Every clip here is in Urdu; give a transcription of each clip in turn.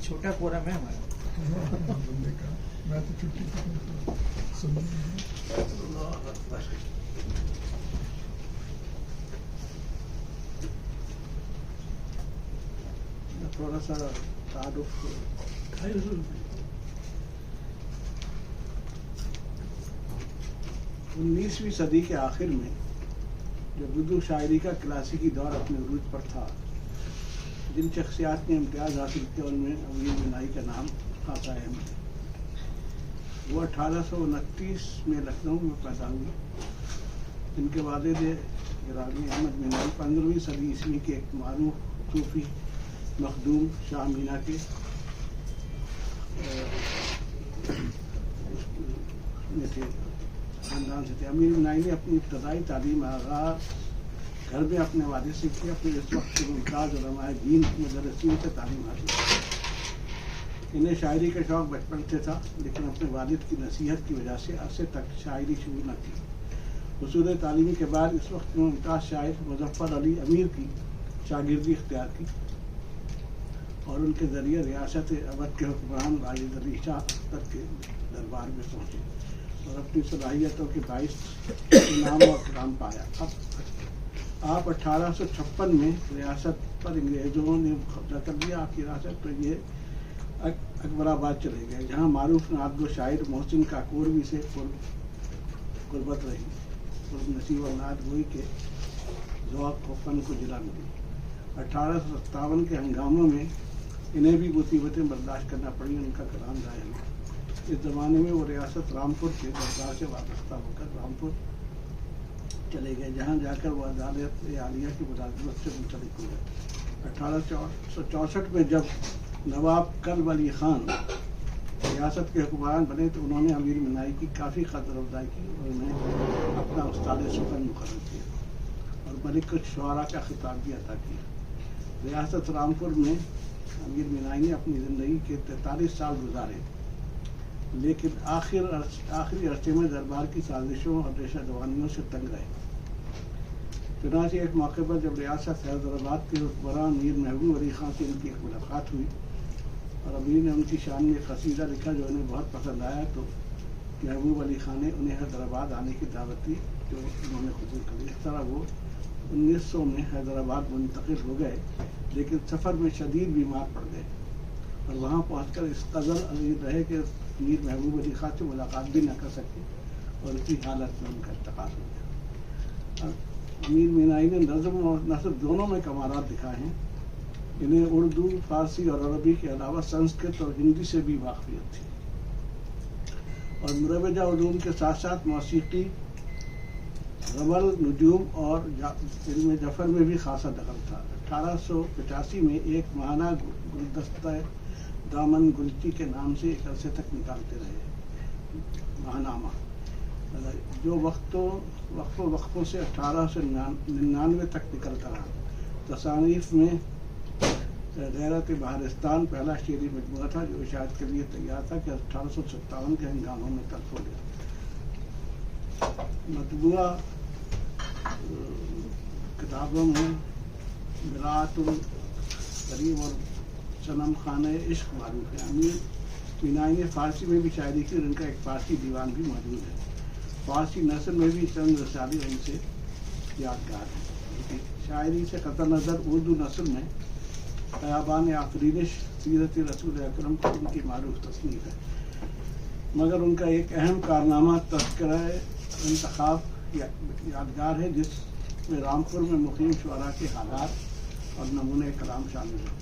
چھوٹا فورم ہے ہمارا. میں تو چھٹی تھوڑا سا تعارف. 19ویں صدی کے آخر میں جب اردو شاعری کا کلاسیکی دور اپنے عروج پر تھا، جن شخصیات نے امتیاز حاصل کیا ان میں امیر بینائی کا نام خاصا اہم ہے. وہ 1829 میں لکھنؤ میں پیدا ہوئے. ان کے والد گرامی احمد بینائی 15ویں صدی عیسوی کے ایک معروف صوفی مخدوم شاہ مینا کے تھے خاندان سے تھے. امیر بینائی نے اپنی ابتدائی تعلیم آغاز گھر میں اپنے والد سے کی. اپنے اس وقت کے ممتاز علماء دین مدرسین سے تعلیم حاصل کی. انہیں شاعری کا شوق بچپن سے تھا، لیکن اپنے والد کی نصیحت کی وجہ سے عرصے تک شاعری شروع نہ کی. حصول تعلیمی کے بعد اس وقت میں ممتاز شاعر مظفر علی امیر کی شاگردی اختیار کی اور ان کے ذریعے ریاست اودھ کے حکمران راجد علی شاہ اختر کے دربار میں پہنچے اور اپنی صلاحیتوں کے باعث انعام اور اکرام پایا. آپ 1856 میں ریاست پر انگریزوں نے قبضہ کر لیا. آپ کی ریاست پر یہ اکبر آباد چلے گئے، جہاں معروف نعت گو شاعر محسن کاکوروی سے قربت رہی. نصیب و نعت گوئی کے ذوق و فن کو جلا ملی. 1857 کے ہنگاموں میں انہیں بھی مصیبتیں برداشت کرنا پڑی. ان کا کلام ظاہر ہوا. اس زمانے میں وہ ریاست رامپور کے دربار سے وابستہ ہو کر رامپور چلے گئے، جہاں جا کر وہ عدالت عالیہ کی ملازمت سے منسلک ہوئے. 1864 میں جب نواب کلب علی خان ریاست کے حکمران بنے تو انہوں نے امیر بینائی کی کافی قدر افزائی کی اور انہیں اپنا استاد سخن مقرر کیا اور ملک الشعراء کا خطاب بھی عطا کیا. ریاست رامپور میں امیر بینائی نے اپنی زندگی کے 43 سال گزارے، لیکن آخری عرصے میں دربار کی سازشوں اور ریشہ دوانیوں سے تنگ رہے. چنانچہ ایک موقع پر جب ریاست حیدرآباد کے حکمران میر محبوب علی خان سے ان کی ایک ملاقات ہوئی اور امیر نے ان کی شان میں ایک قصیدہ لکھا جو انہیں بہت پسند آیا، تو محبوب علی خان نے انہیں حیدرآباد آنے کی دعوت دی جو انہوں نے قبول کر لی. اس طرح وہ 1900 میں حیدرآباد منتقل ہو گئے، لیکن سفر میں شدید بیمار پڑ گئے اور وہاں پہنچ کر اس قدر عزیز رہے کہ میر محبوب علی خان سے ملاقات بھی نہ کر سکے اور اسی حالت میں ان کا انتقال ہو گیا. امیر بینائی نے نظم اور نثر دونوں میں کمالات دکھائے ہیں. انہیں اردو، فارسی اور عربی کے علاوہ سنسکرت اور ہندی سے بھی واقفیت تھی اور مروجہ علوم کے ساتھ ساتھ موسیقی، رمل، نجوم اور علم جفر میں بھی خاصا دخل تھا. 1885 میں ایک ماہانہ گلدستہ دامن گلچی کے نام سے ایک عرصے تک نکالتے رہے ماہنامہ، جو وقفوں سے 1899 تک نکلتا رہا. تصانیف میں غیرت بہارستان پہلا شعری مجموعہ تھا جو اشاعت کے لیے تیار تھا کہ 1857 کے ہنگاموں میں تلف ہو گیا. مطبوعہ کتابوں میں براعت الکریم اور صنم خانہ عشق معروف ہے. امیر بینائی نے فارسی میں بھی شاعری کی اور ان کا ایک فارسی دیوان بھی موجود ہے. فارسی نثر میں بھی چند رسالے ان سے یادگار ہیں. شاعری سے قطع نظر اردو نثر میں خیابان آفرینش سیرت رسول اکرم کو ان کی معروف تصنیف ہے، مگر ان کا ایک اہم کارنامہ تذکرہ انتخاب یادگار ہے، جس میں رامپور میں مقیم شعراء کے حالات اور نمونۂ کلام شامل ہیں.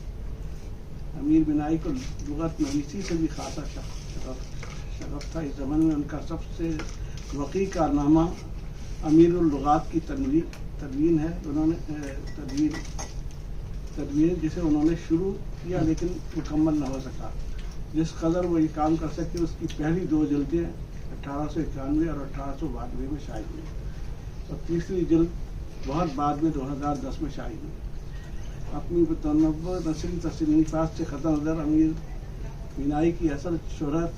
امیر بینائی کو لغت نویسی سے بھی خاصا شغف تھا. اس زمانے میں ان کا سب سے وقیع کارنامہ امیر اللغات کی تدوین ہے. انہوں نے تدوین جسے انہوں نے شروع کیا لیکن مکمل نہ ہو سکا. جس قدر وہ یہ کام کر سکے اس کی پہلی 2 جلدیں 1891 اور 1892 میں شائع ہوئی اور تیسری جلد بہت بعد میں 2010 میں شائع ہوئی. اپنی متنوع نثری تصنیفات سے قطع نظر امیر بینائی کی اصل شہرت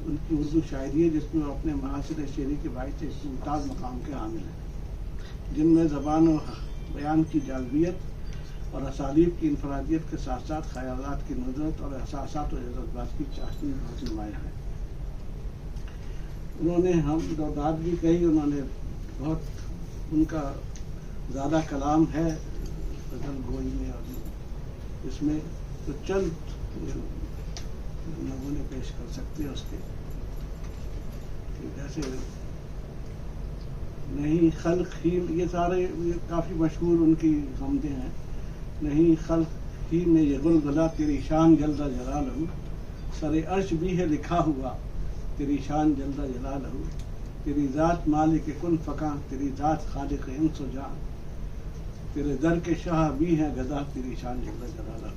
ان کی اردو شاعری ہے، جس میں وہ اپنے محاسن شعری کے باعث ایک ممتاز مقام کے حامل ہیں، جن میں زبان و بیان کی جاذبیت، اور اسالیب کی انفرادیت کے ساتھ ساتھ خیالات کی ندرت اور احساسات و جذبات کی چاشنی بہت نمایاں ہے. انہوں نے حمد و داد بھی کہی. انہوں نے بہت ان کا زیادہ کلام ہے غزل گوئی میں اور اس میں تو چند نمونے پیش کر سکتے ہیں اس کے. جیسے نہیں خلق ہی، یہ سارے کافی مشہور ان کی حمدیں ہیں. نہیں خلق ہی میں یہ گلگلہ تیری شان جلدہ جلالہ، سر عرش بھی ہے لکھا ہوا تیری شان جلدہ جلالہ، تیری ذات مالک کن فکاں، تیری ذات خالق انس و جان، تیرے در کے شاہ بھی ہیں گدا تیری شان جلدہ جلالہ.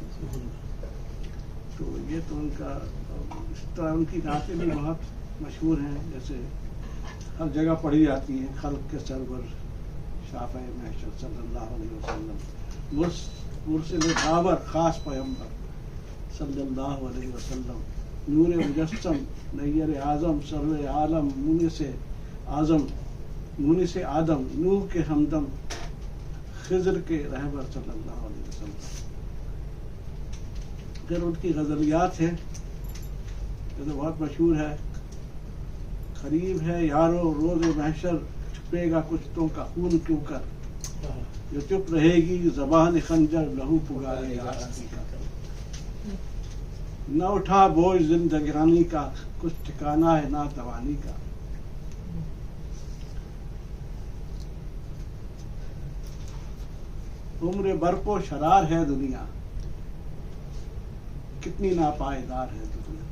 تو یہ تو ان کا اس طرح ان کی نعتیں بھی بہت مشہور ہیں. جیسے ہر جگہ پڑھی جاتی ہیں. خلق کے سرور شافع محشر صلی اللہ علیہ وسلم، مرسل داور خاص پیغمبر صلی اللہ علیہ وسلم، نور مجسم نیر اعظم سرور عالم مونس آدم نوح کے ہمدم خضر کے رہبر صلی اللہ علیہ وسلم. پھر ان کی غزلیات ہیں جو تو بہت مشہور ہے. قریب ہے یارو روز محشر چھپے گا کچھ کا خون کیوں کر، جو چپ رہے گی زبان خنجر لہو پگارے گا. نہ اٹھا بوجھ زندگانی کا، کچھ ٹھکانا ہے نہ توانی کا. عمر برپو شرار ہے دنیا، کتنی ناپائیدار ہے دنیا.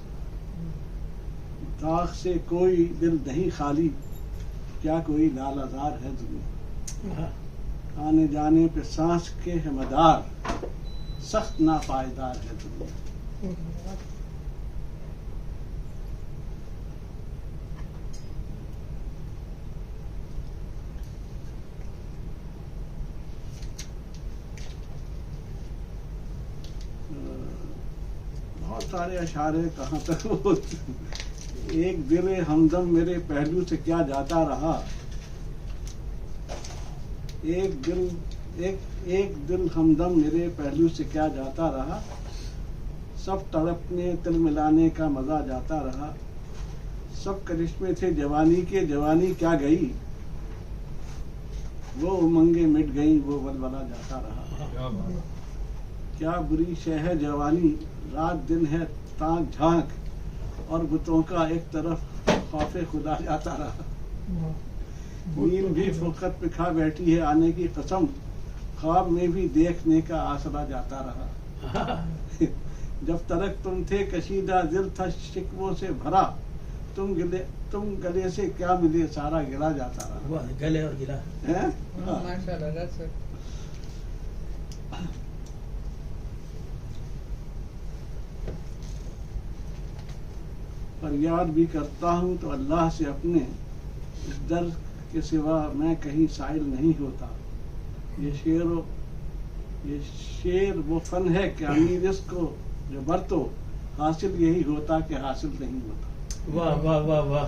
داغ سے کوئی دل نہیں خالی، کیا کوئی لال آزار ہے دنیا. آنے جانے پہ سانس کے ہے مدار، سخت ناپائیدار ہے دنیا. بہت سارے اشعار کہاں تک ایک دل ہمدم میرے پہلو سے کیا جاتا رہا، ایک دل ہمدم میرے پہلو سے کیا جاتا رہا، سب تڑپنے تل ملانے کا مزہ جاتا رہا، سب کرشمے تھے جوانی کے جوانی کیا گئی، وہ امنگیں مٹ گئیں وہ ولولہ جاتا رہا. کیا بری شے ہے جوانی، رات دن ہے تاک جھانک، اور بتوں کا ایک طرف خوف خدا جاتا رہا. نیند بھی فقط پہ کھا بیٹھی ہے آنے کی قسم، خواب میں بھی دیکھنے کا آسرا جاتا رہا. جب تلک تم تھے کشیدہ دل تھا شکووں سے بھرا، تم گلے سے کیا ملے سارا گلا جاتا رہا. گلے اور گلا فریاد بھی کرتا ہوں تو اللہ سے اپنے، اس در کے سوا میں کہیں سائل نہیں ہوتا. یہ شعر وہ فن ہے کہ امیر اس کو جو برتو، حاصل یہی ہوتا کہ حاصل نہیں ہوتا. واہ واہ واہ واہ.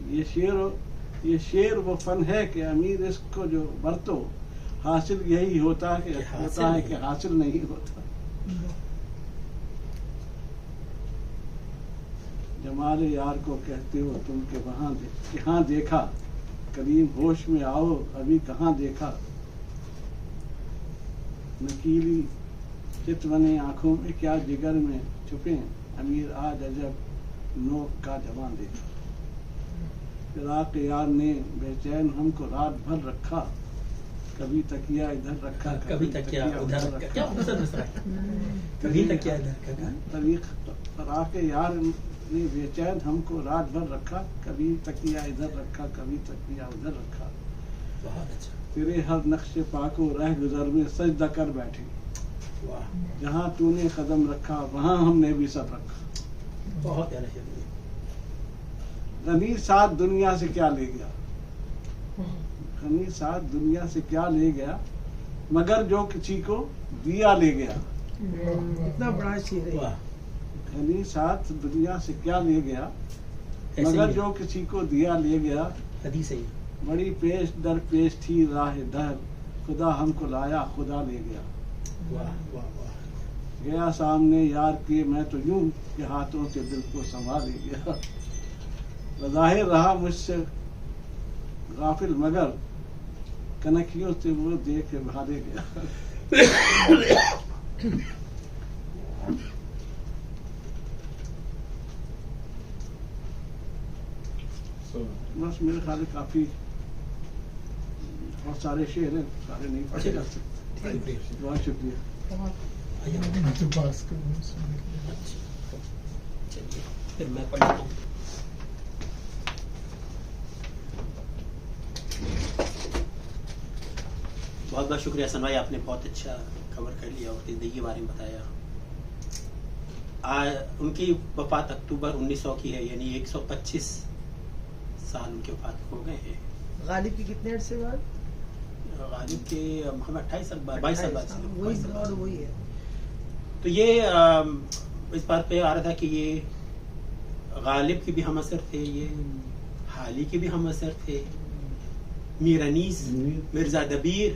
یہ شعر وہ فن ہے کہ امیر اس کو جو برتو، حاصل یہی ہوتا ہے کہ حاصل نہیں ہوتا. جمال یار کو کہتے ہو تم کہ وہاں کہاں دیکھا، کریم ہوش میں آؤ ابھی کہاں دیکھا. نکیلی چتونے آنکھوں میں کیا جگر میں چھپے، امیر آج عجب نوک کا جوان دیکھا. فراق یار نے بے چین ہم کو رات بھر رکھا، کبھی تکیا ادھر رکھا کبھی تکیا ادھر رکھا. کیا خوبصورت مصرع ہے. کبھی تکیا ادھر رکھا. فراق یار نے بے چین ہم کو رات بھر رکھا، کبھی تکیا ادھر رکھا کبھی تکیا ادھر رکھا. بہت اچھا. تیرے ہر نقش پاک و رہ گزر میں سجدہ کر بیٹھے، جہاں تو نے قدم رکھا وہاں ہم نے بھی سب رکھا. بہت پیارا شعر ہے. غنی ساتھ دنیا سے کیا لے گیا، غنی ساتھ دنیا سے کیا لے گیا، مگر جو کسی کو دیا لے گیا. اتنا بڑا شعر ہے. غنی ساتھ دنیا سے کیا لے گیا، مگر جو کسی کو دیا لے گیا. حدیث ہے. بڑی پیش در پیش تھی راہ دہر، خدا ہم کو لایا خدا لے گیا. واہ واہ واہ. گیا سامنے یار کے میں تو یوں کہ ہاتھوں سے دل کو سنبھالے گیا. بظاہر رہا مجھ سے غافل مگر کنکھیوں سے وہ دیکھ کے بھالے گیا. بس میرے خیال ہے کافی بہت سارے شعر ہیں, سارے نہیں پڑھے جا سکتے. بہت شکریہ. چلیے پھر میں پڑھتا ہوں. بہت بہت شکریہ حسن بھائی, آپ نے بہت اچھا کور کر لیا اور زندگی کے بارے میں بتایا. ان کی وفات اکتوبر 1900 کی ہے, یعنی 125 سال ان کے وفات ہو گئے ہیں. غالب کی کتنے عرصے بعد؟ غالب کے ہمیں 28 سال 22 سال بعد. وہی ہے. تو یہ اس بات پہ آ رہا تھا کہ یہ غالب کی بھی ہم اثر تھے, یہ حالی کے بھی ہم اثر تھے, میر انیس, مرزا دبیر,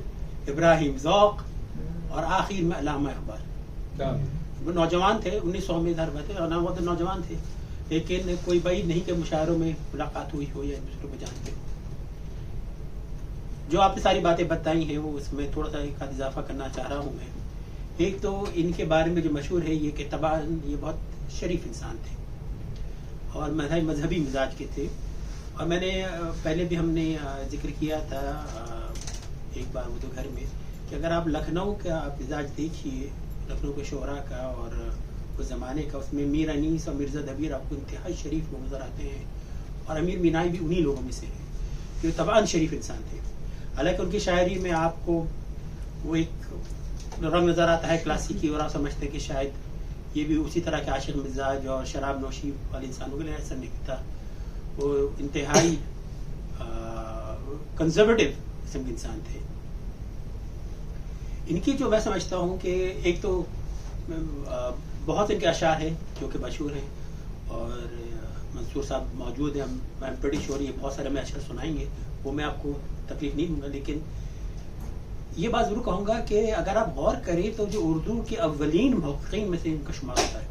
ابراہیم ذوق اور آخر میں علامہ اقبال. وہ نوجوان تھے 1900 میں, ادھر بات ہے نوجوان تھے, لیکن کوئی بعید نہیں کہ مشاعروں میں ملاقات ہوئی ہو یا ایک دوسرے کو جانتے ہو. جو آپ نے ساری باتیں بتائی ہیں وہ اس میں تھوڑا سا ایک اضافہ کرنا چاہ رہا ہوں میں. ایک تو ان کے بارے میں جو مشہور ہے یہ کہ طبعاً یہ بہت شریف انسان تھے اور مذہبی مزاج کے تھے. اور میں نے پہلے بھی ہم نے ذکر کیا تھا ایک بار وہ تو گھر میں کہ اگر آپ لکھنؤ کا آپ مزاج دیکھیے, لکھنؤ کے شعراء کا اور اس زمانے کا, اس میں میر انیس اور مرزا دبیر آپ کو انتہائی شریف لوگ نظر آتے ہیں, اور امیر مینائی بھی انہی لوگوں میں سے ہیں جو طبعاً شریف انسان تھے. حالانکہ ان کی شاعری میں آپ کو وہ ایک رنگ نظر آتا ہے کلاسیکی, اور آپ سمجھتے ہیں کہ شاید یہ بھی اسی طرح کے عاشق مزاج اور شراب نوشی والے انسانوں کے لیے ایسا نہیں تھا. وہ انتہائی کنزرویٹو قسم کے انسان تھے. ان کی جو میں سمجھتا ہوں کہ ایک تو بہت ان کے اشعار ہیں جو کہ مشہور ہیں, اور منصور صاحب موجود ہیں, میں بڑی شور یہ بہت سارے میں اشعار سنائیں گے, وہ میں آپ کو تکلیف نہیں دوں گا. لیکن یہ بات ضرور کہوں گا کہ اگر آپ غور کریں تو جو اردو کے اولین محققین میں سے ان کا شمار ہوتا ہے,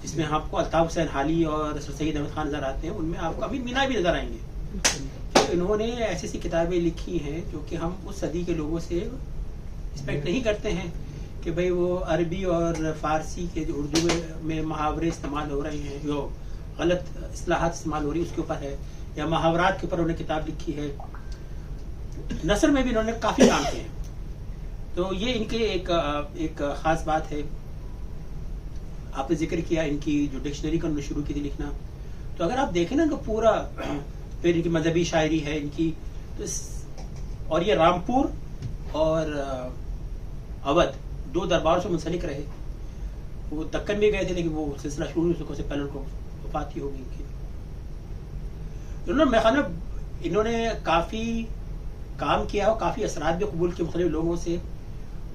جس میں آپ کو الطاف حسین حالی اور سید احمد خان نظر آتے ہیں, ان میں آپ کو امیر مینائی بھی نظر آئیں گے. انہوں نے ایسی ایسی کتابیں لکھی ہیں جو کہ ہم اس صدی کے لوگوں سے ایکسپیکٹ نہیں کرتے ہیں کہ بھئی وہ عربی اور فارسی کے جو اردو میں محاورے استعمال ہو رہے ہیں, جو غلط اصطلاحات استعمال ہو رہی ہیں اس کے اوپر ہے, یا محاورات کے اوپر انہوں نے کتاب لکھی ہے. نثر میں بھی انہوں نے کافی کام کیے ہیں. تو یہ ان کے ایک خاص بات ہے. آپ نے ذکر کیا ان کی جو ڈکشنری کا انہوں نے شروع کی تھی لکھنا, تو اگر آپ دیکھیں نا تو پورا پھر ان کی مذہبی شاعری ہے ان کی, اور یہ رامپور اور اودھ دو درباروں سے منسلک رہے. وہ دکن بھی گئے تھے لیکن وہ سلسلہ شروع نہیں سے پہلے ان کو وفات ہی ہو گئی ان کی. انہوں نے کافی کام کیا اور کافی اثرات بھی قبول کیے مختلف لوگوں سے,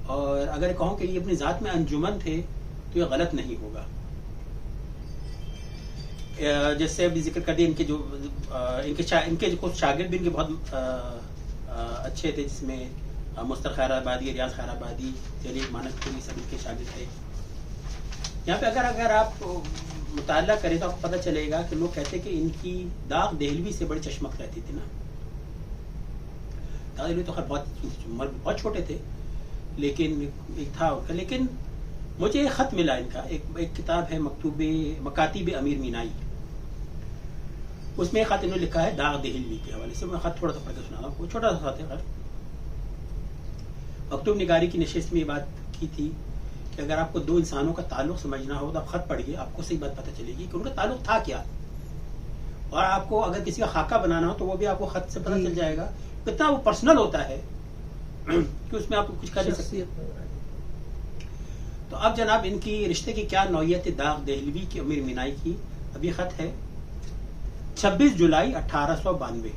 اور اگر کہوں کہ یہ اپنی ذات میں انجمن تھے تو یہ غلط نہیں ہوگا. جیسے ابھی ذکر کر دیا ان کے جو ان کے کچھ شاگرد بھی ان کے بہت اچھے تھے, جس میں مستر خیر آبادی, ریاض خیر آبادی, جلیل مانک پوری سب ان کے شاگرد تھے. یہاں پہ اگر آپ مطالعہ کریں تو آپ کو پتہ چلے گا کہ لوگ کہتے ہیں کہ ان کی داغ دہلوی سے بڑی چشمک رہتی تھی نا. داغ دہلوی تو خیر بہت چھوٹے تھے لیکن ایک تھا ان کا. لیکن مجھے ایک خط ملا ان کا, ایک کتاب ہے مکاتیب امیر مینائی, اس میں ایک خط انہوں نے لکھا ہے داغ دہلوی کے حوالے سے. میں خط تھوڑا سا پڑھ کے سنا رہا ہوں, چھوٹا سا خط ہے. مکتوب نگاری کی نشست میں یہ بات کی تھی کہ اگر آپ کو دو انسانوں کا تعلق سمجھنا ہو تو آپ خط پڑھیے, آپ کو صحیح بات پتہ چلے گی کہ ان کا تعلق تھا کیا. اور آپ کو اگر کسی کا خاکہ بنانا ہو تو وہ بھی آپ کو خط سے پتہ چل جائے گا کتنا وہ پرسنل ہوتا ہے کہ اس میں آپ کو کچھ کر نہیں سکتے. تو اب جناب ان کی رشتے کی کیا نوعیت داغ دہلوی کی امیر مینائی کی. اب یہ خط ہے 26 جولائی 1892.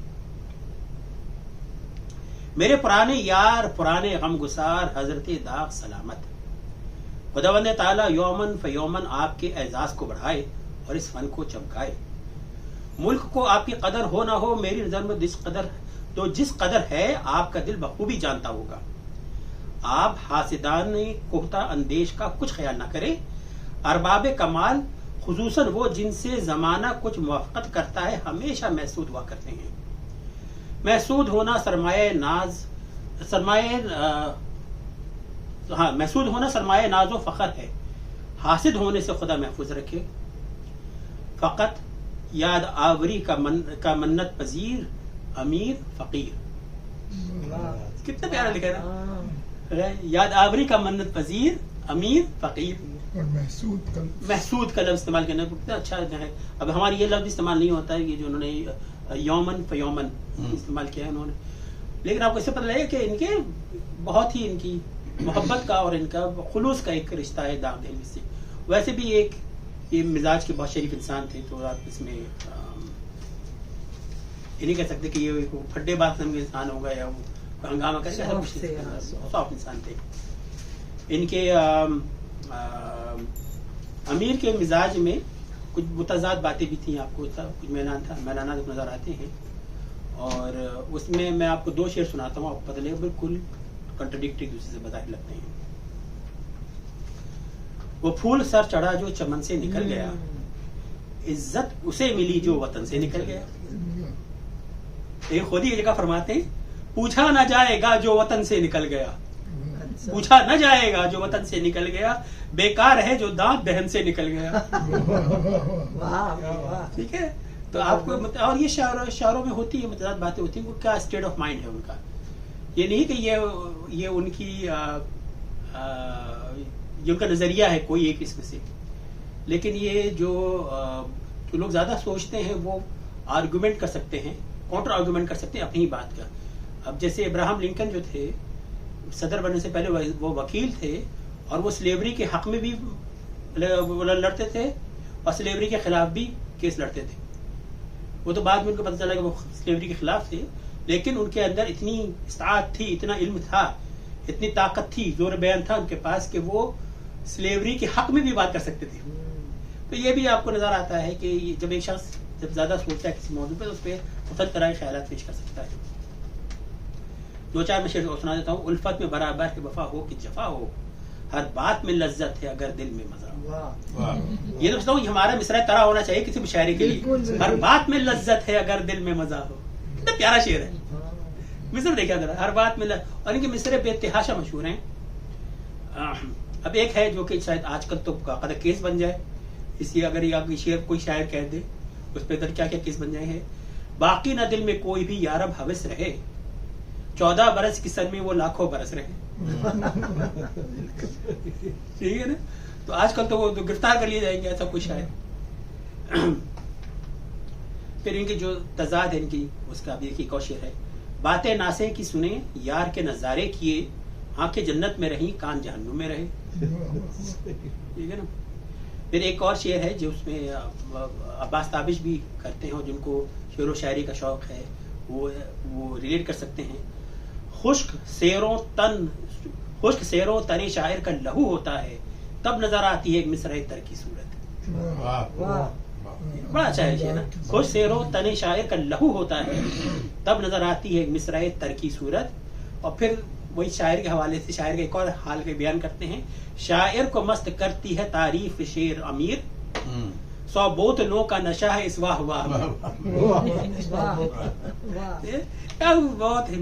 میرے پرانے یار پرانے غم گسار حضرت داغ سلامت, خداوند تعالیٰ یومن فیومن آپ کے اعزاز کو بڑھائے اور اس فن کو چمکائے. ملک کو آپ کی قدر ہو نہ ہو میری نظر میں جس قدر ہے آپ کا دل بخوبی جانتا ہوگا. آپ حاسدان کوہتا اندیش کا کچھ خیال نہ کریں. ارباب کمال خصوصاً وہ جن سے زمانہ کچھ موافقت کرتا ہے ہمیشہ محسود ہوا کرتے ہیں. محسود ہونا سرمایہ ناز و فخر ہے. حاسد ہونے سے خدا محفوظ رکھے. فقط یاد آوری کا منت پذیر امیر فقیر. کتنا پیارا لکھا ہے نا. یاد آوری کا منت پذیر امیر فقیر. اور محسود کا لفظ استعمال کرنا کتنا اچھا ہے. اب ہماری یہ لفظ استعمال نہیں ہوتا ہے, یہ جو انہوں نے یومن فیومن استعمال کیا ہے انہوں نے, لیکن آپ کو اس سے پتہ لگے کہ ان کے بہت ہی ان کی محبت کا اور ان کا خلوص کا ایک رشتہ ہے داغ دہلی سے. ویسے بھی ایک یہ مزاج کے بہت شریف انسان تھے, تو آپ اس میں یہ نہیں کہہ سکتے کہ یہ پھڈے بات نام کے انسان ہوگا یا وہ ہنگامہ کرے گا. صاف انسان تھے. ان کے امیر کے مزاج میں کچھ متضاد باتیں بھی تھیں, آپ کو کچھ میلانات نظر آتے ہیں, اور اس میں آپ کو 2 شعر سناتا ہوں, آپ کو پتہ لگے بالکل کنٹرڈکٹری دوسرے سے بظاہر لگتے ہیں. وہ پھول سر چڑھا جو چمن سے نکل گیا, عزت اسے ملی جو وطن سے نکل گیا. ایک خود ہی جگہ فرماتے ہیں, پوچھا نہ جائے گا جو وطن سے نکل گیا, پوچھا نہ جائے گا جو وطن سے نکل گیا, بیکار ہے جو دانت دہن سے نکل گیا. ٹھیک ہے, تو آپ کو اور یہ شعروں میں ہوتی ہے متضاد باتیں ہوتی ہیں. وہ کیا اسٹیٹ آف مائنڈ ہے ان کا, یہ نہیں کہ یہ ان کی جو ان کا نظریہ ہے کوئی ایک اس میں سے, لیکن یہ جو لوگ زیادہ سوچتے ہیں وہ آرگومنٹ کر سکتے ہیں, کاؤنٹر آرگومنٹ کر سکتے ہیں اپنی ہی بات کا. اب جیسے ابراہم لنکن جو تھے صدر بننے سے پہلے وہ وکیل تھے, اور وہ سلیوری کے حق میں بھی لڑتے تھے اور سلیوری کے خلاف بھی کیس لڑتے تھے. وہ تو بعد میں ان کو پتہ چلا کہ وہ سلیوری کے خلاف تھے, لیکن ان کے اندر اتنی استعداد تھی, اتنا علم تھا, اتنی طاقت تھی, زور بیان تھا ان کے پاس کہ وہ سلیوری کے حق میں بھی بات کر سکتے تھے. تو یہ بھی آپ کو نظر آتا ہے کہ جب ایک شخص جب زیادہ سوچتا ہے کسی موضوع پہ تو اس پہ مختلف طرح کے خیالات پیش کر سکتا ہے. 2-4 میں شعر سنا دیتا ہوں. الفت میں برابر ہے وفا ہو کہ جفا ہو, ہر بات میں لذت ہے اگر دل میں مزہ ہو. یہ تو سمجھتا ہوں ہمارا مصرع طرح ہونا چاہیے کسی بھی شاعری کے لیے, ہر بات میں لذت ہے اگر دل میں مزہ ہو. کتنا پیارا شعر ہے. مصرع دیکھا ذرا, ہر بات میں اور ان کے مصرع بے تحاشا مشہور ہیں. اب ایک ہے جو کہ شاید آج کل تو قدر کیس بن جائے, اس لیے اگر یہ شعر کوئی شاعر کہہ دے اس پہ کیا کیا کیس بن جائے ہیں. باقی نہ دل میں کوئی بھی یارب حوث رہے, 14 برس کی سن میں وہ لاکھوں برس رہے. ٹھیک ہے نا. تو آج کل تو وہ گرفتار کر لیے جائیں گے ایسا کوئی شاعر. پھر ان کی جو تضاد ہے ان کی, اس کا بھی ایک اور شعر ہے. باتیں ناسے کی سنیں یار کے نظارے کیے, آنکھیں جنت میں رہیں کان جہنم میں رہے. ٹھیک ہے نا. پھر ایک اور شعر ہے جو اس میں عباس تابش بھی کرتے ہیں, اور جن کو شعر و شاعری کا شوق ہے وہ ریلیٹ کر سکتے ہیں. خشک سیروں تن شاعر کا لہو ہوتا ہے, تب نظر آتی ہے ایک مصرع تر کی صورت. بڑا اچھا ہے نا. خشک سیروں تن شاعر کا لہو ہوتا ہے, تب نظر آتی ہے ایک مصرع تر کی صورت. اور پھر وہی شاعر کے حوالے سے شاعر کا ایک اور حال کے بیان کرتے ہیں. شاعر کو مست کرتی ہے تعریف شعر امیر, 100 بوتلوں کا نشہ ہے اس واہ واہ. بہت ہے.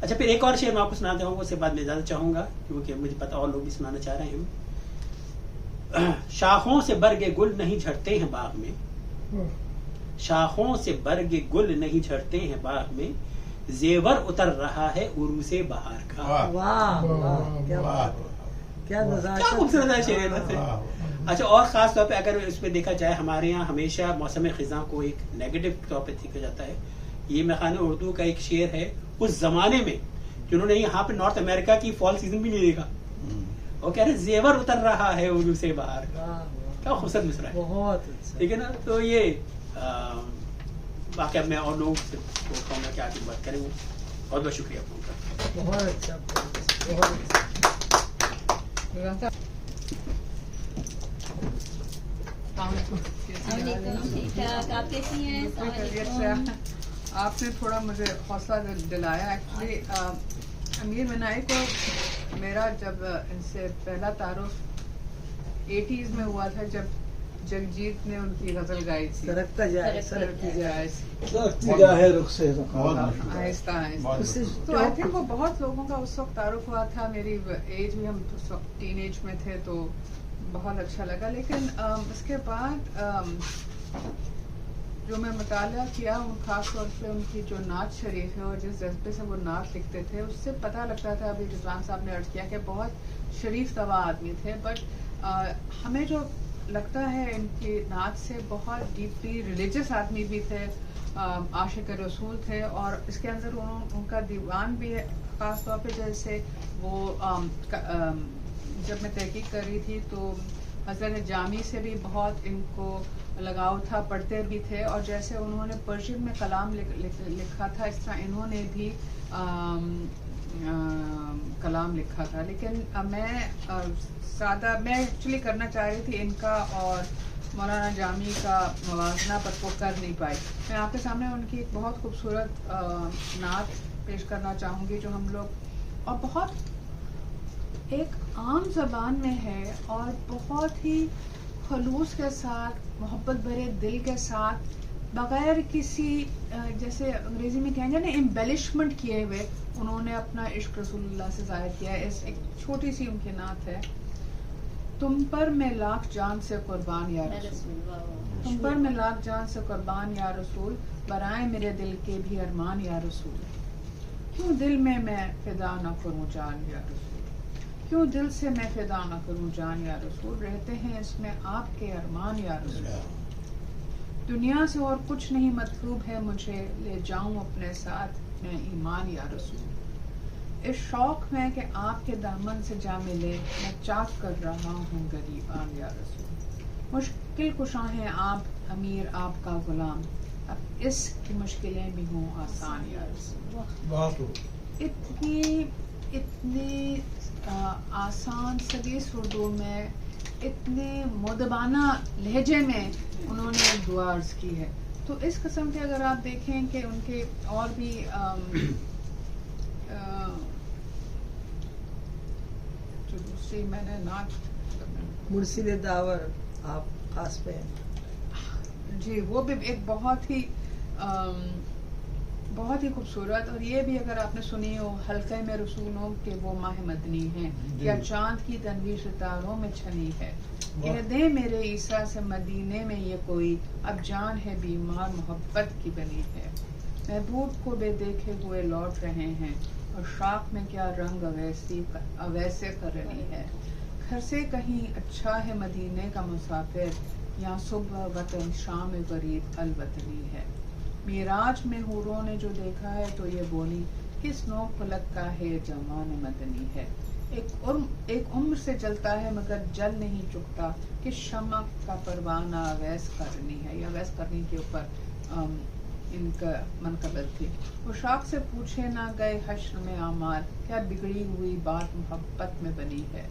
اچھا پھر ایک اور شعر میں آپ کو سناتا ہوں, اس کے بعد میں زیادہ چاہوں گا کیونکہ مجھے پتا اور لوگ بھی سنانا چاہ رہے ہیں. شاخوں سے برگ گل نہیں جھڑتے ہیں باغ میں, شاخوں سے برگ گل نہیں جھڑتے ہیں باغ میں, زیور اتر رہا ہے عروس بہار کا. کیا خوبصورت ہے شعر. اچھا اور خاص طور پہ اگر اس پہ دیکھا جائے, ہمارے یہاں ہمیشہ موسم خزاں کو ایک نیگیٹو طور پہ دیکھا جاتا ہے. یہ میخانہ اردو کا ایک شعر ہے اس زمانے میں جنہوں نے یہاں پہ نارتھ امریکہ کی فال سیزن بھی نہیں دیکھا. وہ کہہ رہے زیور اتر رہا ہے عروس بہار کا. کیا خوبصورت مصرع ہے. ٹھیک ہے نا. تو یہ باقی اب میں اور لوگوں سے کہوں گا کہ آگے بات کریں. بہت بہت شکریہ آپ لوگوں کا. بہت اچھا, بہت اچھا. آپ کیسی ہیں؟ آپ نے تھوڑا مجھے حوصلہ دلایا. ایکچولی امیر منائی کو میرا جب ان سے پہلا تعارف 80s میں ہوا تھا جب جگجیت نے ان کی غزل گائی تھی سرکتا جائے سرکتی جائے جائے رخ سے آہستہ آہستہ. تو آئی تھنک وہ بہت لوگوں کا اس وقت تعارف ہوا تھا. میری ایج بھی ہم اس وقت ٹین ایج میں تھے تو بہت اچھا لگا. لیکن اس کے بعد جو میں مطالعہ کیا خاص طور پہ ان کی جو نعت شریف ہے اور جس جذبے سے وہ نعت لکھتے تھے اس سے پتہ لگتا تھا. ابھی رضوان صاحب نے عرض کیا کہ بہت شریف طبع آدمی تھے, بٹ ہمیں جو لگتا ہے ان کی نعت سے بہت ڈیپلی ریلیجس آدمی بھی تھے, عاشق رسول تھے. اور اس کے اندر ان کا دیوان بھی ہے خاص طور پہ. جیسے وہ جب میں تحقیق کر رہی تھی تو حضرت جامی سے بھی بہت ان کو لگاؤ تھا, پڑھتے بھی تھے. اور جیسے انہوں نے پرشین میں کلام لکھا تھا اس طرح انہوں نے بھی کلام لکھا تھا. لیکن میں ایکچولی کرنا چاہ رہی تھی ان کا اور مولانا جامی کا موازنہ, پر وہ کر نہیں پائی. میں آپ کے سامنے ان کی ایک بہت خوبصورت نعت پیش کرنا چاہوں گی جو ہم لوگ اور بہت ایک عام زبان میں ہے اور بہت ہی خلوص کے ساتھ, محبت بھرے دل کے ساتھ, بغیر کسی جیسے انگریزی میں کہیں گے نا امبیلشمنٹ کیے ہوئے انہوں نے اپنا عشق رسول اللہ سے ظاہر کیا ہے. ایک چھوٹی سی ان کی نعت ہے. تم پر میں لاکھ جان سے قربان یا رسول, تم پر میں لاکھ جان سے قربان یا رسول, برائے میرے دل کے بھی ارمان یا رسول. کیوں دل میں فدا نہ کروں جان یا رسول, کیوں دل سے میں فدا نہ کروں جان یا رسول. رہتے ہیں اس میں آپ کے ارمان یا رسول. دنیا سے اور کچھ نہیں مطلوب ہے مجھے, لے جاؤں اپنے ساتھ میں ایمان یا رسول. اس شوق میں کہ آپ کے دامن سے جا ملے, میں چاک کر رہا ہوں غریبان یا رسول. مشکل کشاں ہیں آپ امیر آپ کا غلام, اب اس کی مشکلیں بھی ہوں آسان یا رسول. اتنی آسان سلیس اردو میں, اتنے مؤدبانہ لہجے میں انہوں نے دعا عرض کی ہے. تو اس قسم کے اگر آپ دیکھیں کہ ان کے اور بھی جو دوسری میں نے نعت مرسل داور آپ خاص پہ جی وہ بھی ایک بہت ہی خوبصورت. اور یہ بھی اگر آپ نے سنی ہو, حلقے میں رسولوں کے وہ ماہ مدنی ہیں, یا چاند کی تنویر ستاروں میں چھنی ہے. کہہ دیں میرے عیسیٰ سے مدینے میں یہ کوئی, اب جان ہے بیمار محبت کی بنی ہے. محبوب کو بے دیکھے ہوئے لوٹ رہے ہیں, اور شاخ میں کیا رنگ اویسے کرنی ہے. گھر سے کہیں اچھا ہے مدینے کا مسافر, یہاں صبح وطن شام غریب الوطنی ہے. معراج میں حوروں نے جو دیکھا ہے تو یہ بولی, کس نو فلک کا ہے جوان مدنی ہے. ایک عمر سے جلتا ہے مگر جل نہیں چکتا, کس شمع کا پروانہ اویس کرنی ہے. یا اویس کرنی کے اوپر ان کا منقبت تھی. وہ شاخ سے پوچھے نہ گئے حشر میں اعمال, کیا بگڑی ہوئی بات محبت میں بنی ہے.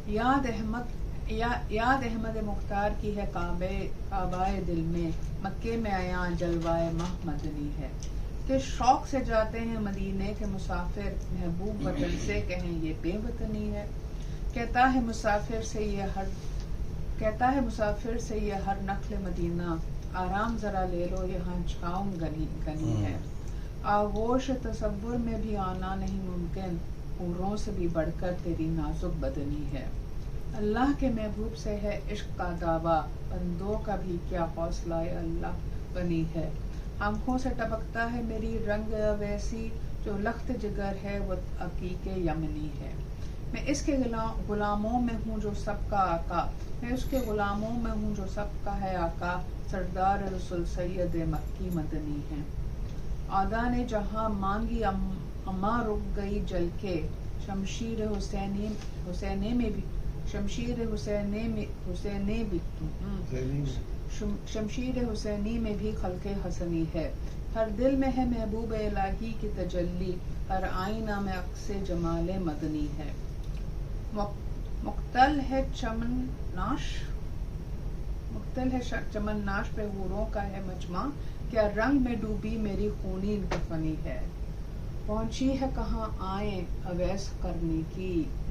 یاد احمد مختار کی ہے کعبہ دل میں, مکے میں آیا جلوائے ماہ مدنی ہے. کہ شوق سے جاتے ہیں مدینے کے مسافر, محبوب وطن سے کہیں یہ بے وطنی ہے. کہتا ہے مسافر سے یہ ہر نخل مدینہ, آرام ذرا لے لو یہاں چھاؤں گنی ہے. آغوش تصور میں بھی آنا نہیں ممکن, حوروں سے بھی بڑھ کر تیری نازک بدنی ہے. اللہ کے محبوب سے ہے عشق کا دعویٰ, بندوں کا بھی کیا حوصلہ اللہ بنی ہے. آنکھوں سے ٹپکتا ہے میری رنگ ویسی, جو لخت جگر ہے وہ عقیق یمنی ہے. میں اس کے غلاموں میں ہوں جو سب کا آقا, میں اس کے غلاموں میں ہوں جو سب کا ہے آقا. سردار رسول سید مکی مدنی ہے. آدھا نے جہاں مانگی اماں رک گئی جل کے, شمشیر حسینے میں بھی خلق حسنی ہے. ہر دل میں ہے محبوب الہی کی تجلی, ہر آئینہ میں عکس جمال مدنی ہے. مقتل ہے چمن ناش پہ حوروں کا ہے مجمع, کیا رنگ میں ڈوبی میری خونین کفنی ہے. پہنچی ہے کہاں آئیں اویس کرنی کی,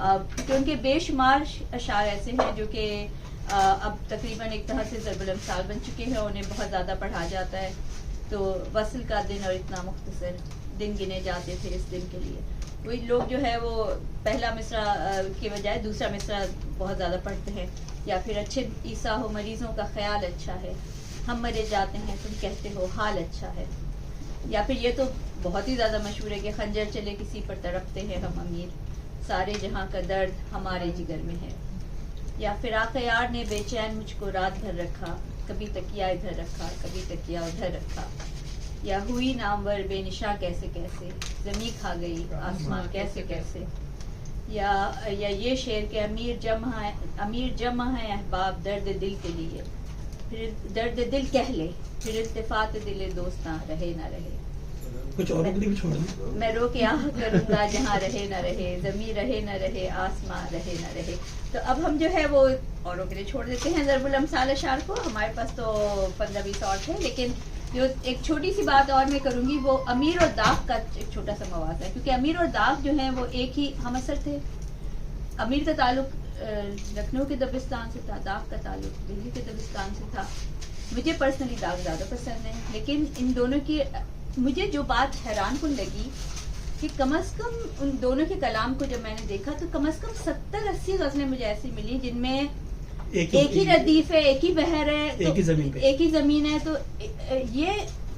کہ ان کے بے شمار اشعار ایسے ہیں جو کہ اب تقریباً ایک طرح سے ضرب الامثال بن چکے ہیں، انہیں بہت زیادہ پڑھا جاتا ہے. تو وصل کا دن اور اتنا مختصر دن گنے جاتے تھے اس دن کے لیے. وہی لوگ جو ہے وہ پہلا مصرع کے بجائے دوسرا مصرع بہت زیادہ پڑھتے ہیں. یا پھر اچھے عیسیٰ ہو مریضوں کا خیال اچھا ہے، ہم مرے جاتے ہیں تم کہتے ہو حال اچھا ہے. یا پھر یہ تو بہت ہی زیادہ مشہور ہے کہ خنجر چلے کسی پر تڑپتے ہیں ہم امیر، سارے جہاں کا درد ہمارے جگر میں ہے. یا پھر آقا یار نے بے چین مجھ کو رات بھر رکھا، کبھی تکیہ ادھر رکھا کبھی تکیہ ادھر رکھا. یا ہوئی نامور بے نشاں کیسے کیسے، زمیں کھا گئی آسمان کیسے کیسے. یا یہ شعر کہ امیر جمع ہے احباب درد دل کے لیے، پھر درد دل کہہ لے پھر التفات دل دوستاں رہے نہ رہے. کچھ اوروں کے لیے بھی چھوڑ دیں. میں رو کے آہ کروں گا جہاں رہے نہ رہے، زمیں رہے نہ رہے آسمان رہے نہ رہے. تو اب ہم جو ہے وہ اوروں کے لیے چھوڑ دیتے ہیں ضرب الامثال اشعار کو. ہمارے پاس تو 15-20 اور تھے، لیکن جو ایک چھوٹی سی بات اور میں کروں گی وہ امیر اور داغ کا ایک چھوٹا سا مواد ہے، کیونکہ امیر اور داغ جو ہیں وہ ایک ہی ہم اثر تھے. امیر کا تعلق لکھنؤ کے دبستان سے تھا، داغ کا تعلق دہلی کے دبستان سے تھا. مجھے پرسنلی داغ زیادہ پسند ہے، لیکن ان دونوں کی مجھے جو بات حیران کن لگی کہ کم از کم ان دونوں کے کلام کو جب میں نے دیکھا تو کم از کم 70-80 غزلیں مجھے ایسی ملی جن میں ایک ہی ردیف ہے، ایک ہی بحر ہے، ایک ہی زمین ہے. تو یہ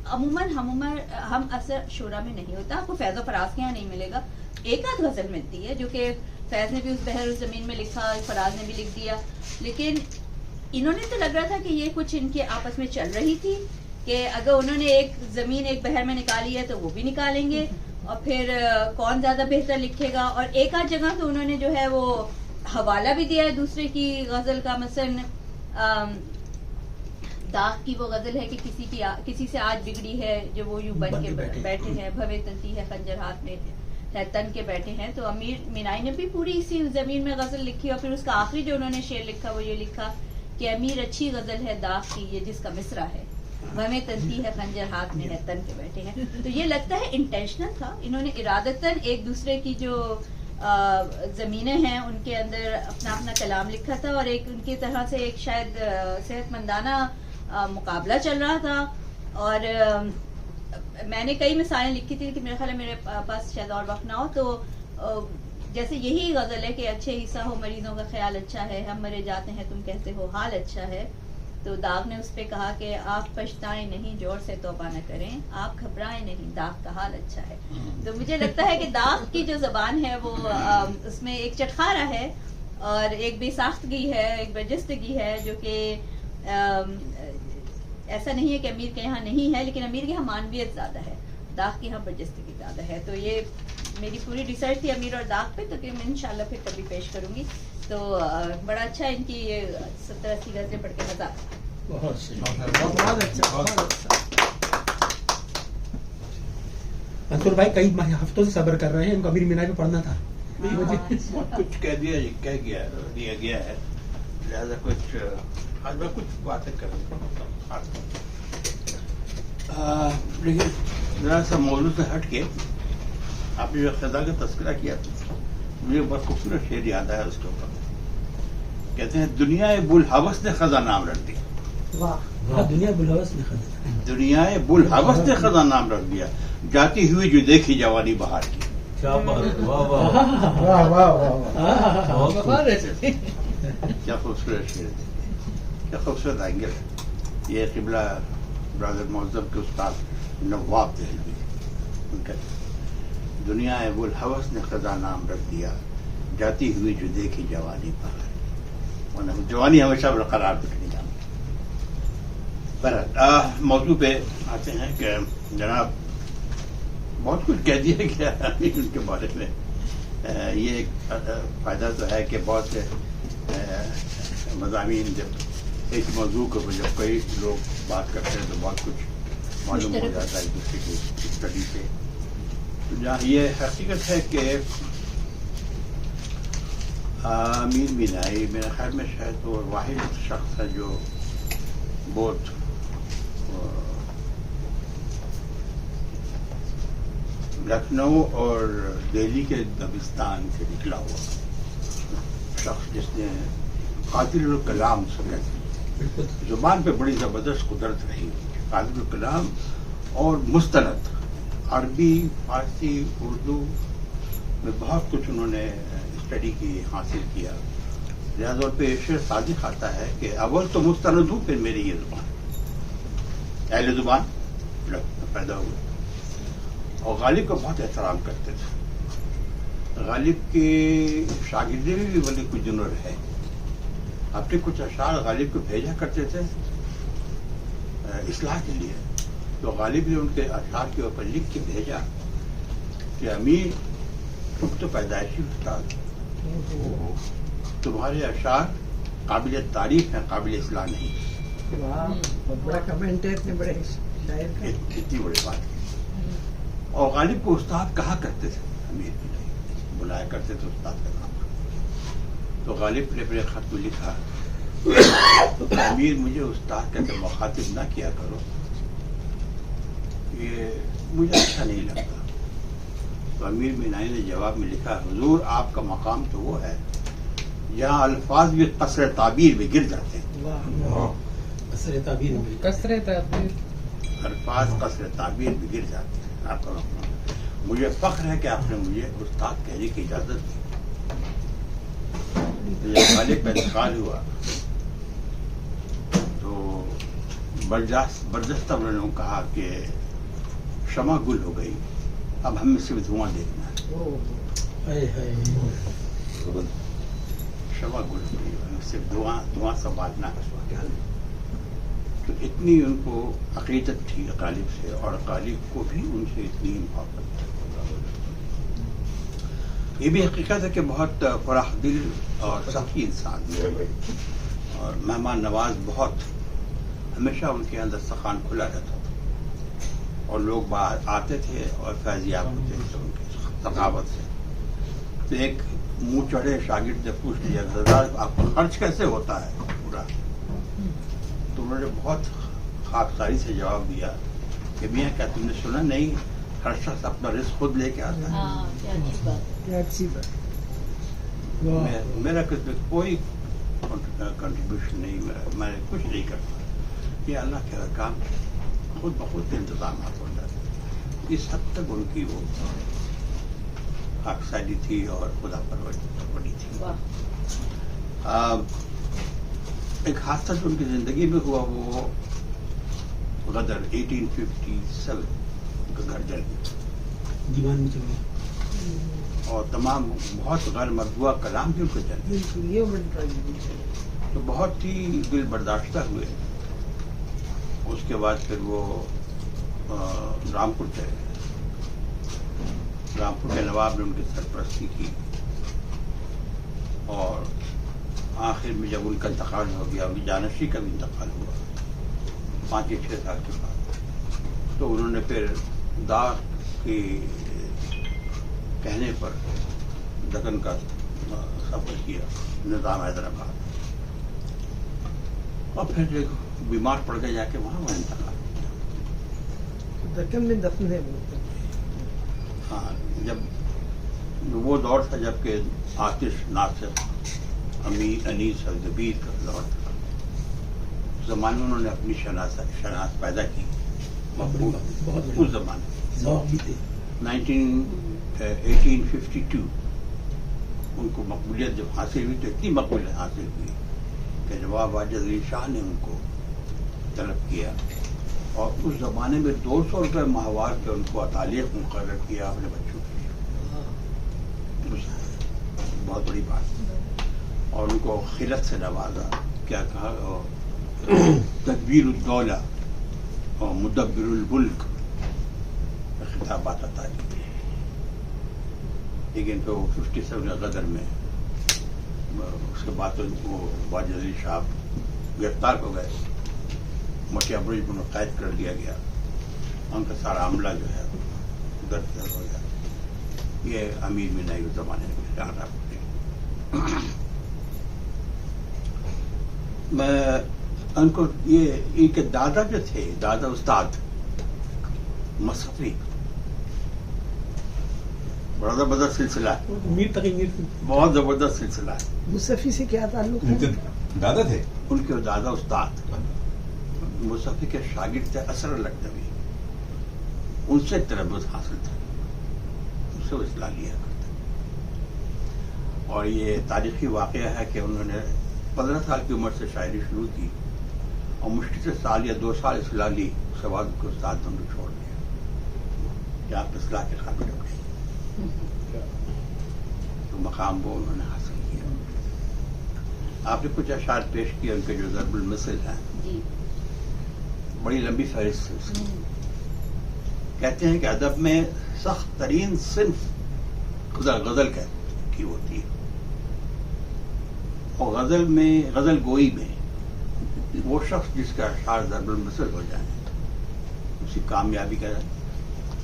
عموماً ہم اثر شعرا میں نہیں ہوتا. آپ کو فیض و فراز کے یہاں نہیں ملے گا. ایک آدھ غزل ملتی ہے جو کہ فیض نے بھی اس بحر اس زمین میں لکھا، فراز نے بھی لکھ دیا. لیکن انہوں نے تو لگ رہا تھا کہ یہ کچھ ان کے آپس میں چل رہی تھی کہ اگر انہوں نے ایک زمین ایک بحر میں نکالی ہے تو وہ بھی نکالیں گے، اور پھر کون زیادہ بہتر لکھے گا. اور ایک آدھ جگہ تو انہوں نے جو ہے وہ حوالہ بھی دیا ہے دوسرے کی غزل کا. مثلا داغ کی وہ غزل ہے کہ کسی سے آج بگڑی ہے جو وہ یوں بن کے بیٹھے ہیں، بھوے تنتی ہے خنجر ہاتھ میں ہے تن کے بیٹھے ہیں. تو امیر مینائی نے بھی پوری اسی زمین میں غزل لکھی، اور پھر اس کا آخری جو انہوں نے شعر لکھا وہ یہ لکھا کہ امیر اچھی غزل ہے داغ کی یہ جس کا مصرع ہے، بھوے تنتی ہے خنجر ہاتھ میں ہے تن کے بیٹھے ہیں. تو یہ لگتا ہے انٹینشنل تھا، انہوں نے ارادتاً ایک دوسرے کی جو زمینیں ہیں ان کے اندر اپنا اپنا کلام لکھا تھا، اور ایک ان کی طرح سے ایک شاید صحت مندانہ مقابلہ چل رہا تھا. اور میں نے کئی مثالیں لکھی تھی لیکن میرے خیال ہے میرے پاس شاید اور وقت نہ ہو. تو جیسے یہی غزل ہے کہ اچھے عیسیٰ ہو مریضوں کا خیال اچھا ہے، ہم مرے جاتے ہیں تم کہتے ہو حال اچھا ہے. تو داغ نے اس پہ کہا کہ آپ پچھتائیں نہیں جوڑ سے توبہ نہ کریں، آپ گھبرائیں نہیں داغ کا حال اچھا ہے. تو مجھے لگتا ہے کہ داغ کی جو زبان ہے وہ اس میں ایک چٹخارا ہے اور ایک بے ساختگی ہے، ایک برجستگی ہے، جو کہ ایسا نہیں ہے کہ امیر کے یہاں نہیں ہے، لیکن امیر کے یہاں معنویت زیادہ ہے، داغ کے یہاں برجستگی زیادہ ہے. تو یہ میری پوری ریسرچ تھی امیر اور داغ پہ، تو کہ میں انشاءاللہ پھر کبھی پیش کروں گی. تو بڑا اچھا ان کی 70-80 غزلیں پڑھ کے مزہ آتا. بہت اچھا. منصور بھائی کئی ہفتوں سے صبر کر رہے ہیں، ان کو امیر مینائی پہ پڑھنا تھا. کچھ کہہ دیا گیا ہے، لہذا کچھ آج میں کچھ باتیں کروں. لیکن ذرا سا موضوع سے ہٹ کے آپ نے جو خدا کا تذکرہ کیا مجھے بہت خوبصورت شعر یاد آیا اس کے اوپر. کہتے ہیں دنیا بلحوث نے خزاں نام رکھ دیا. واہ، دنیا بلحوث نے خزاں، دنیا بلحوث نے خزاں نام رکھ دیا، جاتی ہوئی جو دیکھی جوانی بہار کی. کیا خوبصورت شعر، کیا خوبصورت اینگل ہے. یہ قبلہ برادر معظم کے استاد نواب دہلوی ان کا دنیا بلحوث نے خزاں نام رکھ دیا، جاتی ہوئی جو دیکھی جوانی بہار کی. جوانی ہمیشہ برقرار رکھنی جانا. بہرحال موضوع پہ آتے ہیں کہ جناب بہت کچھ کہہ دیا گیا ان کے بارے میں. یہ ایک فائدہ تو ہے کہ بہت سے مضامین جب ایک موضوع کو جب کئی لوگ بات کرتے ہیں تو بہت کچھ معلوم ہو جاتا ہے ایک دوسرے کی اسٹڈی سے. جہاں یہ حقیقت ہے کہ امیر مینائی میرے خیال میں شاید وہ واحد شخص ہے جو بہت لکھنؤ اور دہلی کے دبستان سے نکلا ہوا شخص جس نے قادر الکلام سے کہتے ہیں، زبان پہ بڑی زبردست قدرت رہی، قادر الکلام اور مستند، عربی، فارسی، اردو میں بہت کچھ انہوں نے اسٹڈی کی، حاصل کیا. لہٰذا طور پہ شعر صادق آتا ہے کہ اول تو مستند ہوں، پھر میری یہ زبان، اہل زبان پیدا ہوئے. اور غالب کو بہت احترام کرتے تھے. غالب کے شاگردے میں بھی بڑے کچھ دنوں رہے. اپنے کچھ اشعار غالب کو بھیجا کرتے تھے اصلاح کے لیے. تو غالب نے ان کے اشعار کے اوپر لکھ کے بھیجا کہ امیر تم تو پیدائشی استاد، تمہارے اشعار قابل تعریف ہیں، قابل اصلاح نہیں. بہت بڑا کمنٹ ہے اتنے بڑے شاعر کا. اتنی بڑی بات ہے. اور غالب کو استاد کہا کرتے تھے، امیر کو نہیں بلایا کرتے تھے استاد کا نام. تو غالب نے اپنے خط میں لکھا امیر مجھے استاد کہتے مخاطب نہ کیا کرو، یہ مجھے اچھا نہیں لگتا. تو امیر مینائی نے جواب میں لکھا حضور آپ کا مقام تو وہ ہے جہاں الفاظ بھی قصر تعبیر میں گر جاتے ہیں. قصر تعبیر میں کثرت الفاظ قصر تعبیر میں گر جاتے ہیں. آپ کا مقام، مجھے فخر ہے کہ آپ نے مجھے استاد کہنے کی اجازت دی. جب غالب کا انتقال ہوا تو بردستہ انہوں نے کہا کہ شمع گل ہو گئی، اب ہمیں صرف دھواں دیکھنا ہے. شمع گل ہو گئی، ہمیں صرف دھواں سنبھالنا ہے. تو اتنی ان کو عقیدت تھی غالب سے، اور غالب کو بھی ان سے اتنی محبت تھی. یہ بھی حقیقت ہے کہ بہت فراخ دل اور سخی انسان تھے، اور مہمان نواز بہت. ہمیشہ ان کے اندر دسترخوان کھلا رہتا تھا، اور لوگ باہر آتے تھے اور فیضیاب ہوتے تھے ان کی ثقافت سے. تو ایک منہ چڑھے شاگرد نے پوچھ لیا سردار آپ کا خرچ کیسے ہوتا ہے پورا؟ تو انہوں نے بہت خاکساری سے جواب دیا کہ میاں کیا تم نے سنا نہیں، ہر شخص اپنا رزق خود لے کے آتا ہے. کیا اچھی بات. میرا کس میں کوئی کنٹریبیوشن نہیں، میں کچھ نہیں کرتا. یہ اللہ کے کام خود بخود انتظامات ہو جاتے. اس حد تک ان کی وہ خاکساری تھی اور خدا پروری تھی. ایک حادثہ جو ان کی زندگی میں ہوا وہ غدر 1857 ان کا گھر جل گیا، دیوان میں چل گیا، اور تمام بہت غیر مطبوعہ کلام بھی ان کو جل گیا. بالکل یہ بڑی ٹریجڈی ہے. تو بہت ہی دل برداشتہ ہوئے. اس کے بعد پھر وہ رامپور چلے گئے. رامپور کے نواب نے ان کی سرپرستی کی، اور آخر میں جب ان کا انتقال ہو گیا، ان کی جانشی کا بھی انتقال ہوا 5-6 سال کے بعد، تو انہوں نے پھر داغ کے کہنے پر دکن کا سفر کیا، نظام حیدرآباد، اور پھر ایک بیمار پڑ گئے، جا کے وہاں انتقال. دکن میں دفن ہے وہ. ہاں، جب وہ دور تھا جب کہ آتش ناصر، امیر انیس اور زبیر کا دور تھا. اس زمانے میں انہوں نے اپنی شناخت پیدا کی، مقبول اس زمانے 1852 ان کو مقبولیت جب حاصل ہوئی تو اتنی مقبولیت حاصل ہوئی کہ نواب واجد علی شاہ نے ان کو طلب کیا، اور اس زمانے میں 200 روپے ماہوار پہ ان کو تعلیق مقرر کیا اپنے بچوں کے لیے. بہت بڑی بات. اور ان کو خلت سے نوازا. کیا کہا؟ تدبیر الدولہ اور مدبر الملک خطابات عطا کی. لیکن پھر وہ 57 غدر میں اس کے بعد تو وہ واجد علی شاہ گرفتار ہو گئے، مٹیا برج کو قید کر دیا گیا، ان کا سارا عملہ جو ہے ادھر ہو گیا. یہ امیر مینائی اس زمانے میں جان رہا. میں ان کو یہ ان کے دادا جو تھے، دادا استاد مصفی، بڑا زبردست سلسلہ ہے, میر تقی میر بہت زبردست سلسلہ ہے. مصطفی سے کیا تعلق ان کے ہے؟ دادا تھے. ان کے دادا استاد مصطفی کے شاگرد تھے اسرار لکھنوی, ان سے تربیت حاصل تھا, ان سے وہ اصلاح لیا کرتے. اور یہ تاریخی واقعہ ہے کہ انہوں نے 15 سال کی عمر سے شاعری شروع کی اور مشکل سے سال یا 2 سال اصلاح لی, اس کے بعد ان کو استاد نے چھوڑ دیا کہ آپ اصلاح کے قابل ہو گئی. تو مقام وہ انہوں نے حاصل کیا. آپ نے کچھ اشعار پیش کیے ان کے جو ضرب المثل ہیں, جی بڑی لمبی فہرست ہے اس کی. کہتے ہیں کہ ادب میں سخت ترین صنف غزل کی ہوتی ہے, اور غزل میں, غزل گوئی میں وہ شخص جس کا اشعار ضرب المثل ہو جائیں اسی کامیابی کا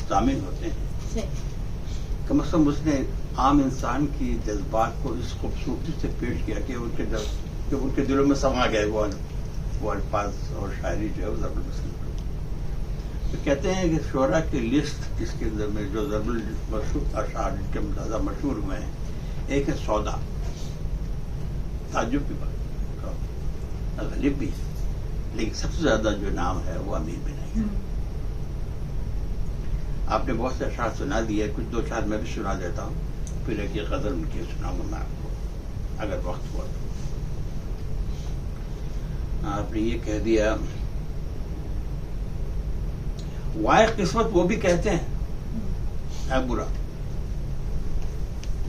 ضامن ہوتے ہیں. کم از کم اس نے عام انسان کی جذبات کو اس خوبصورتی سے پیش کیا کہ جب ان کے دلوں میں سما گئے وہ الفاظ اور شاعری جو ہے وہ ضرب المثل. تو کہتے ہیں کہ شعراء کی لسٹ جس کے اندر میں جو ضرب المثل اشعار جن کے زیادہ مشہور ہوئے ہیں, ایک ہے سودا, تعجب کی بات, غالب بھی, لیکن سب سے زیادہ جو نام ہے وہ امیر بنائی ہے. آپ نے بہت سے اشعار سنا دیے, کچھ 2-4 میں بھی سنا دیتا ہوں, پھر ایک غزل ان کی سناؤں گا میں آپ کو اگر وقت ہوا تو. آپ نے یہ کہہ دیا, وائے قسمت وہ بھی کہتے ہیں ہے برا,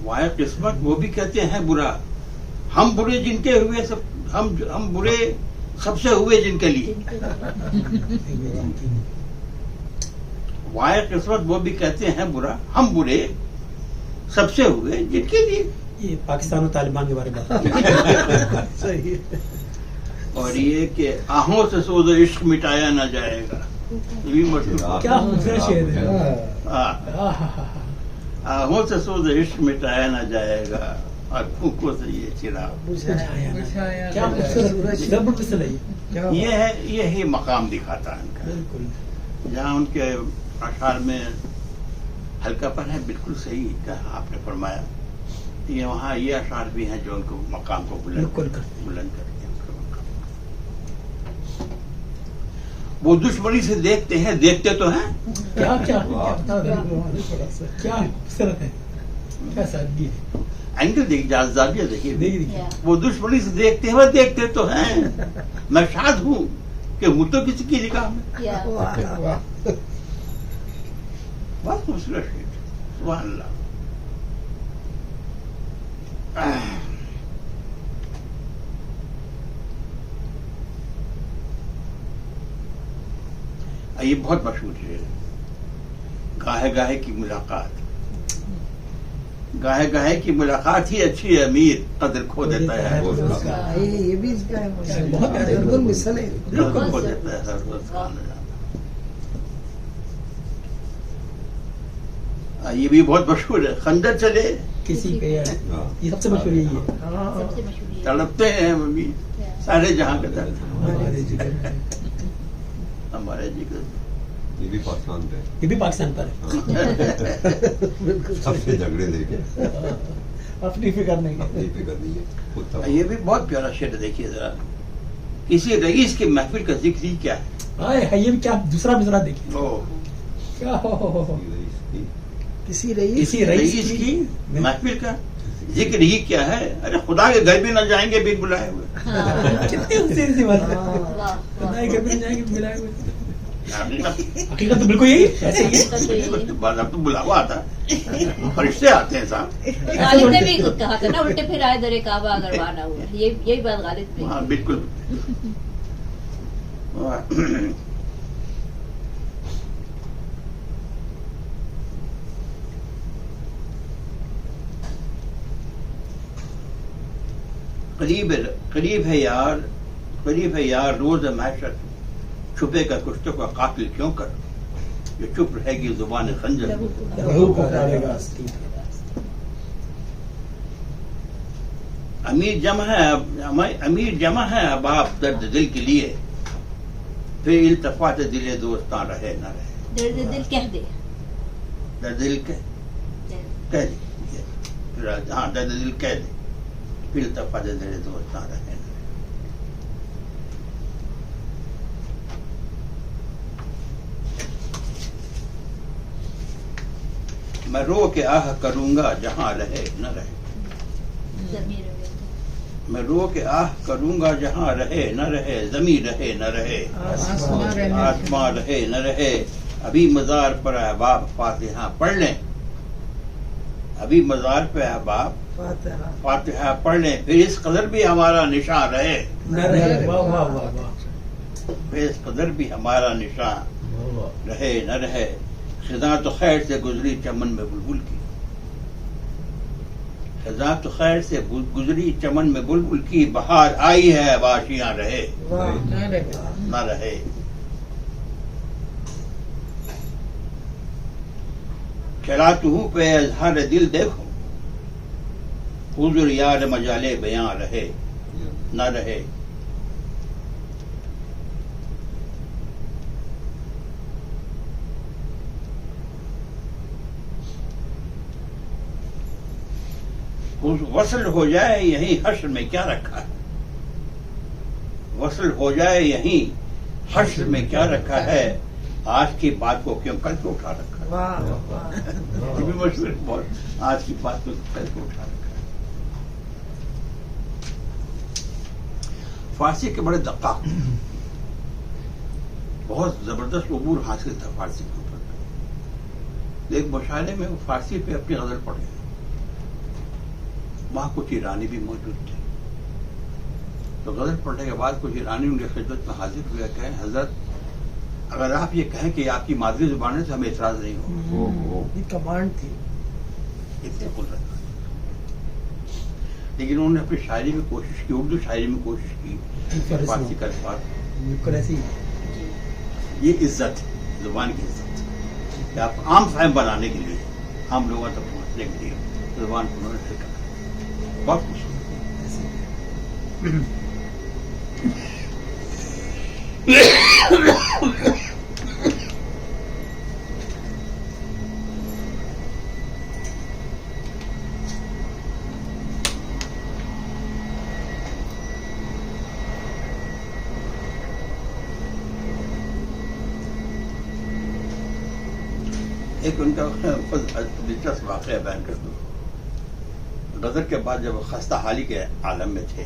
وائے قسمت وہ بھی کہتے ہیں برا, ہم برے جن کے ہوئے سب, ہم برے سب سے ہوئے جن کے لیے. وائے قسمت وہ بھی کہتے ہیں برا, ہم برے سب سے ہوئے جن کے لیے. یہ پاکستان اور طالبان کے بارے میں صحیح. اور یہ کہ آہوں سے سوز عشق مٹایا نہ جائے گا, یہ بھی مشہور. کیا خوبصورت شعر ہے. آہوں سے سوز عشق مٹایا نہ جائے گا, اور پھونکوں سے یہ چراغ. کیا خوبصورت ضرب المثل ہے یہ ہی مقام دکھاتا ہے ان کا. بالکل. جہاں ان کے اشعار میں ہلکا پن ہے, بالکل صحیح کہا آپ نے فرمایا. یہ وہاں یہ اشعار بھی ہیں جو ان کو مقام کو بلند کرتے ہیں. وہ دشمنی سے دیکھتے ہیں, دیکھتے تو ہیں. کیا خوبصورت ہے, کیا سادگی ہے. اینگل دیکھ, جازداریاں دیکھیے. دیکھیے وہ دشمنی سے دیکھتے ہیں, وہ دیکھتے تو ہیں. میں شاد ہوں کہ ہوں تو کسی کی نگاہ میں. بہت خوبصورت شعر, سبحان اللہ. یہ بہت مشہور ہے, گاہے گاہے کی ملاقات, گاہے گاہے کی ملاقات ہی اچھی ہے, امیر قدر کھو دیتا ہے. یہ بھی اس کا ضرب المثل ہے, بالکل کھو دیتا ہے ہر روز. یہ بھی بہت مشہور ہے, خنجر چلے کسی کے, یہ سب سے مشہور یہی ہے. تڑپتے ہیں ہم بھی سارے جہاں کے درد ہمارے جگر. یہ بھی پاکستان پہ, یہ بھی پاکستان پر ہے. سب سے جھگڑے دے کے اپنی فکر نہیں ہے. فکر نہیں ہے. یہ بھی بہت پیارا شعر, دیکھیے ذرا. کسی رئیس کی محفل کا ذکر ہی کیا ہے. یہ بھی کیا دوسرا مصرع دیکھیے. کیا کسی رئیس کی محفل کا ذکر ہی کیا ہے. ارے خدا کے گھر بھی نہ جائیں گے بن بلائے ہوئے. کتنی خوبصورت سی بات ہے. خدا کے گھر بھی نہ جائیں گے بن بلائے ہوئے. حقیقت تو بالکل یہی ہے. اب تو بلاوا آتا, فرشتے آتے ہیں صاحب. غالب نے بھی کہا تھا نا, الٹے پھر آئے در کعبہ اگر بانا ہوا. یہی بات غالب نے. ہاں بالکل. قریب ہے یار روز محشر, چھپے کا کشتوں کا قاتل کیوں کر, جو چپ رہے گی زبان خنجر. امیر جمع ہے اباب درد دل کے لیے, پھر التفات دل دوستاں رہے نہ رہے. درد دل کہہ دے, درد دل کہہ دے ہاں درد دل کہہ دے پھر دفعہ دے دے دوست نہ رہے میں رو کے آہ کروں گا جہاں رہے نہ رہے میں رو کے آہ کروں گا جہاں رہے نہ رہے زمین رہے نہ رہے آسمان رہے نہ رہے ابھی مزار پر احباب فاتحہ پڑھ لیں ابھی مزار پہ احباب فاتحہ پڑھ لیں پھر اس قدر بھی ہمارا نشان رہے پھر اس قدر بھی ہمارا نشان رہے نہ رہے خزاں تو خیر سے گزری چمن میں بلبل کی خزاں تو خیر سے گزری چمن میں بلبل کی بہار آئی ہے باشیاں رہے نہ رہے چلاتا ہوں پہ اظہار دل دیکھو حضور یار مجالے بیاں رہے نہ رہے وصل ہو جائے یہیں حشر میں کیا رکھا ہے وصل ہو جائے یہیں حشر میں کیا رکھا ہے آج کی بات کو کیوں کل کو اٹھا رکھا ہے یہ بھی مشہور بہت آج کی بات کو کل کو اٹھا رکھا ہے فارسی کے بڑے دقاق بہت زبردست عبور حاصل تھا فارسی کے اوپر ایک مشاعرے میں وہ فارسی پہ اپنی غزل پڑھ گئے وہاں کچھ ایرانی بھی موجود تھے تو غزل پڑھنے کے بعد کچھ ایرانی ان کی خدمت میں حاضر ہوئے کہیں حضرت اگر آپ یہ کہیں کہ آپ کی مادری زبان ہے تو ہمیں اعتراض نہیں ہو کمانڈ تھی اتنی قدرت لیکن انہوں نے اپنی شاعری میں کوشش کی اردو شاعری میں کوشش کی فارسی کا الفاظ یہ عزت ہے زبان کی عزت کہ آپ عام فہم بنانے کے لیے عام لوگوں تک پہنچنے کے لیے زبان کو انہوں نے سیکھا بہت خوش ایک ان کا دلچسپ واقعہ بیان کر دوں غزل کے بعد جب خستہ حالی کے عالم میں تھے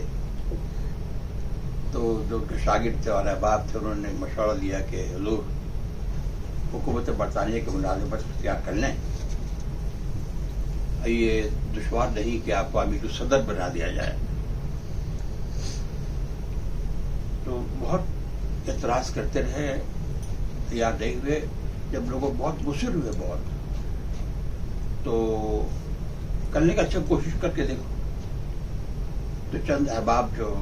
تو جو ان کے شاگرد تھے اور احباب تھے انہوں نے مشورہ دیا کہ حضور حکومت برطانیہ کی ملازمت اختیار کر لیں یہ دشوار نہیں کہ آپ کو امیر الصدر بنا دیا جائے تو بہت اعتراض کرتے رہے تیار نہیں ہوئے جب لوگوں بہت مصر ہوئے بہت تو کرنے کا اچھا کوشش کر کے دیکھو تو چند احباب جو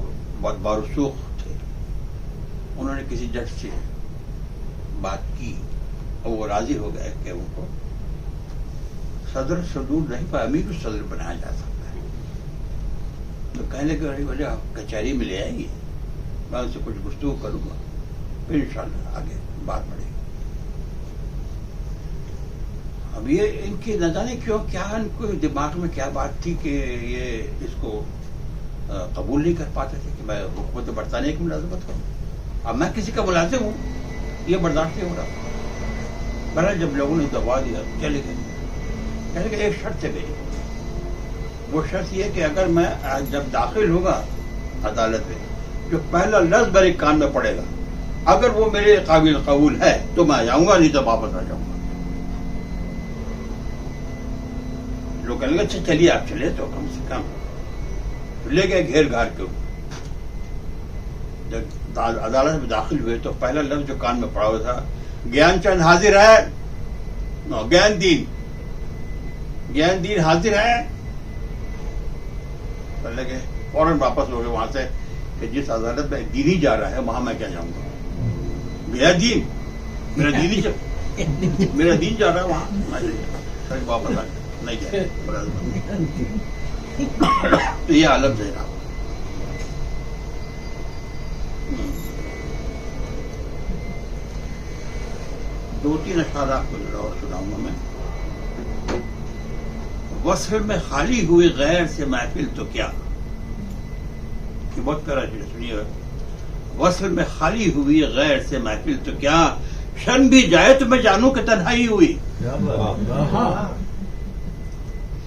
بہت بارسوخ تھے انہوں نے کسی جج سے بات کی اور وہ راضی ہو گئے کہ ان کو صدر صدور نہیں پر امیر الصدر بنایا جا سکتا ہے تو کہنے کے وجہ کچہری میں لے آئیں گے میں ان سے کچھ گفتگو کروں گا پھر انشاءاللہ آگے بات بڑھے گی اب یہ ان کی نہ جانے کیوں کیا ان کو دماغ میں کیا بات تھی کہ یہ اس کو قبول نہیں کر پاتے تھے کہ میں حکومت برطانیہ کی ملازمت کروں اب میں کسی کا ملازم ہوں یہ برداشت نہیں ہو رہا بہرحال جب لوگوں نے دبا دیا چلے گئے کہنے کہ ایک شرط ہے میری وہ شرط یہ کہ اگر میں جب داخل ہوگا عدالت میں جو پہلا لفظ میرے کان میں پڑے گا اگر وہ میرے قابل قبول ہے تو میں جاؤں گا نہیں تو واپس آ جاؤں گا لوگ کہنے لگے اچھا چلیے آپ چلے تو کم سے کم لے گئے گھیر گھار کے جب عدالت میں داخل ہوئے تو پہلا لفظ جو کان میں پڑا ہوا تھا گیان چند حاضر ہے گیان دین حاضر ہے لگے فوراً واپس ہو گئے وہاں سے کہ جس عدالت میں دینی جا رہا ہے وہاں میں کیا جاؤں گا میرا دین میرا دین جا رہا ہے وہاں واپس آ گیا نہیں جائے تو یہ عالم سے رہا دو تین اشعار آپ کو ذرا اور سناؤں گا میں وصل میں خالی ہوئی غیر سے محفل تو کیا، یہ بہت پیارا چیز سنیے گا. وصل میں خالی ہوئی غیر سے محفل تو کیا، شن بھی جائے تو میں جانوں کہ تنہائی ہوئی.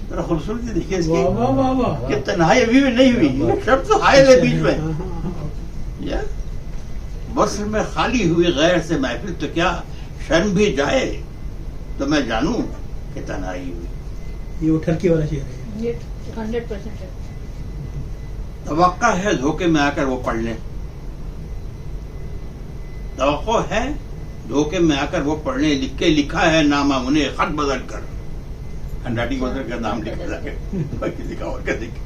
ذرا خوبصورتی دیکھیے اس کی کہ تنہائی ابھی بھی نہیں ہوئی، شب تو حائل ہے بیچ میں. وصل میں خالی ہوئی غیر سے محفل تو کیا، شن بھی جائے تو میں جانوں کہ تنہائی ہوئی. یہ وہ ٹھرکی والا شعر ہے. یہ 100% ہے. توقع ہے دھوکے میں آ کر وہ پڑھ لیں، توقع ہے دھوکے میں آ کر وہ پڑھ لیں، لکھ کے لکھا ہے نامہ انہیں خط بدل کر، ہینڈ رائٹنگ بدل کر نام لکھ کے باقی لکھا اور کیا دیکھیں.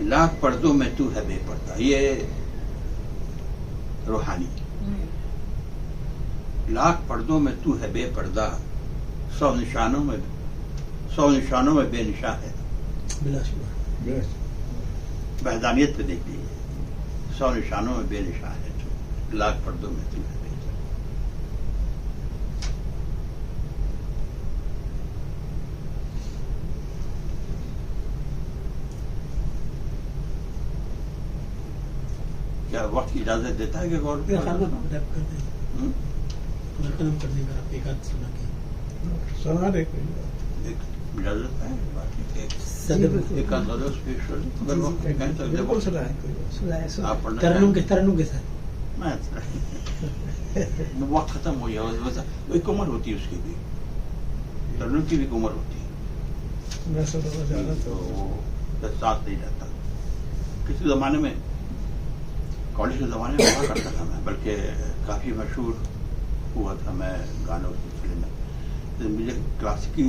لاکھ پردوں میں تو ہے بے پردہ، یہ روحانی. لاکھ پردوں میں تو ہے بے پردہ، 100 نشانوں میں بے نشاں ہے. بلا شبہ بحدانیت پہ دیکھ لیجیے، 100 نشانوں میں بے نشاں ہے تو، لاکھ پردوں میں تو ہے بے پردہ. کیا وقت کی اجازت دیتا ہے کہ غور میرا خیال میں ریپ کر دیں، ختم کرنے کا آپ ایک آدھ سنا کے سنا دے اجازت ہے. ایک انداز پیش کر دیں اگر وقت کہیں تو بالکل سنا ہے کوئی سنائے آپ پڑھنا ترنم کے ساتھ. میں وقت ختم ہو گیا. ایک عمر ہوتی ہے اس کی بھی، ترنم کی بھی ایک عمر ہوتی ہے، میں سنا چاہتا تو وہ ساتھ نہیں رہتا. کسی زمانے میں کالج کے زمانے میں ہوا کرتا تھا میں، بلکہ کافی مشہور ہوا تھا میں گانوں کے سلسلے میں. مجھے کلاسیکی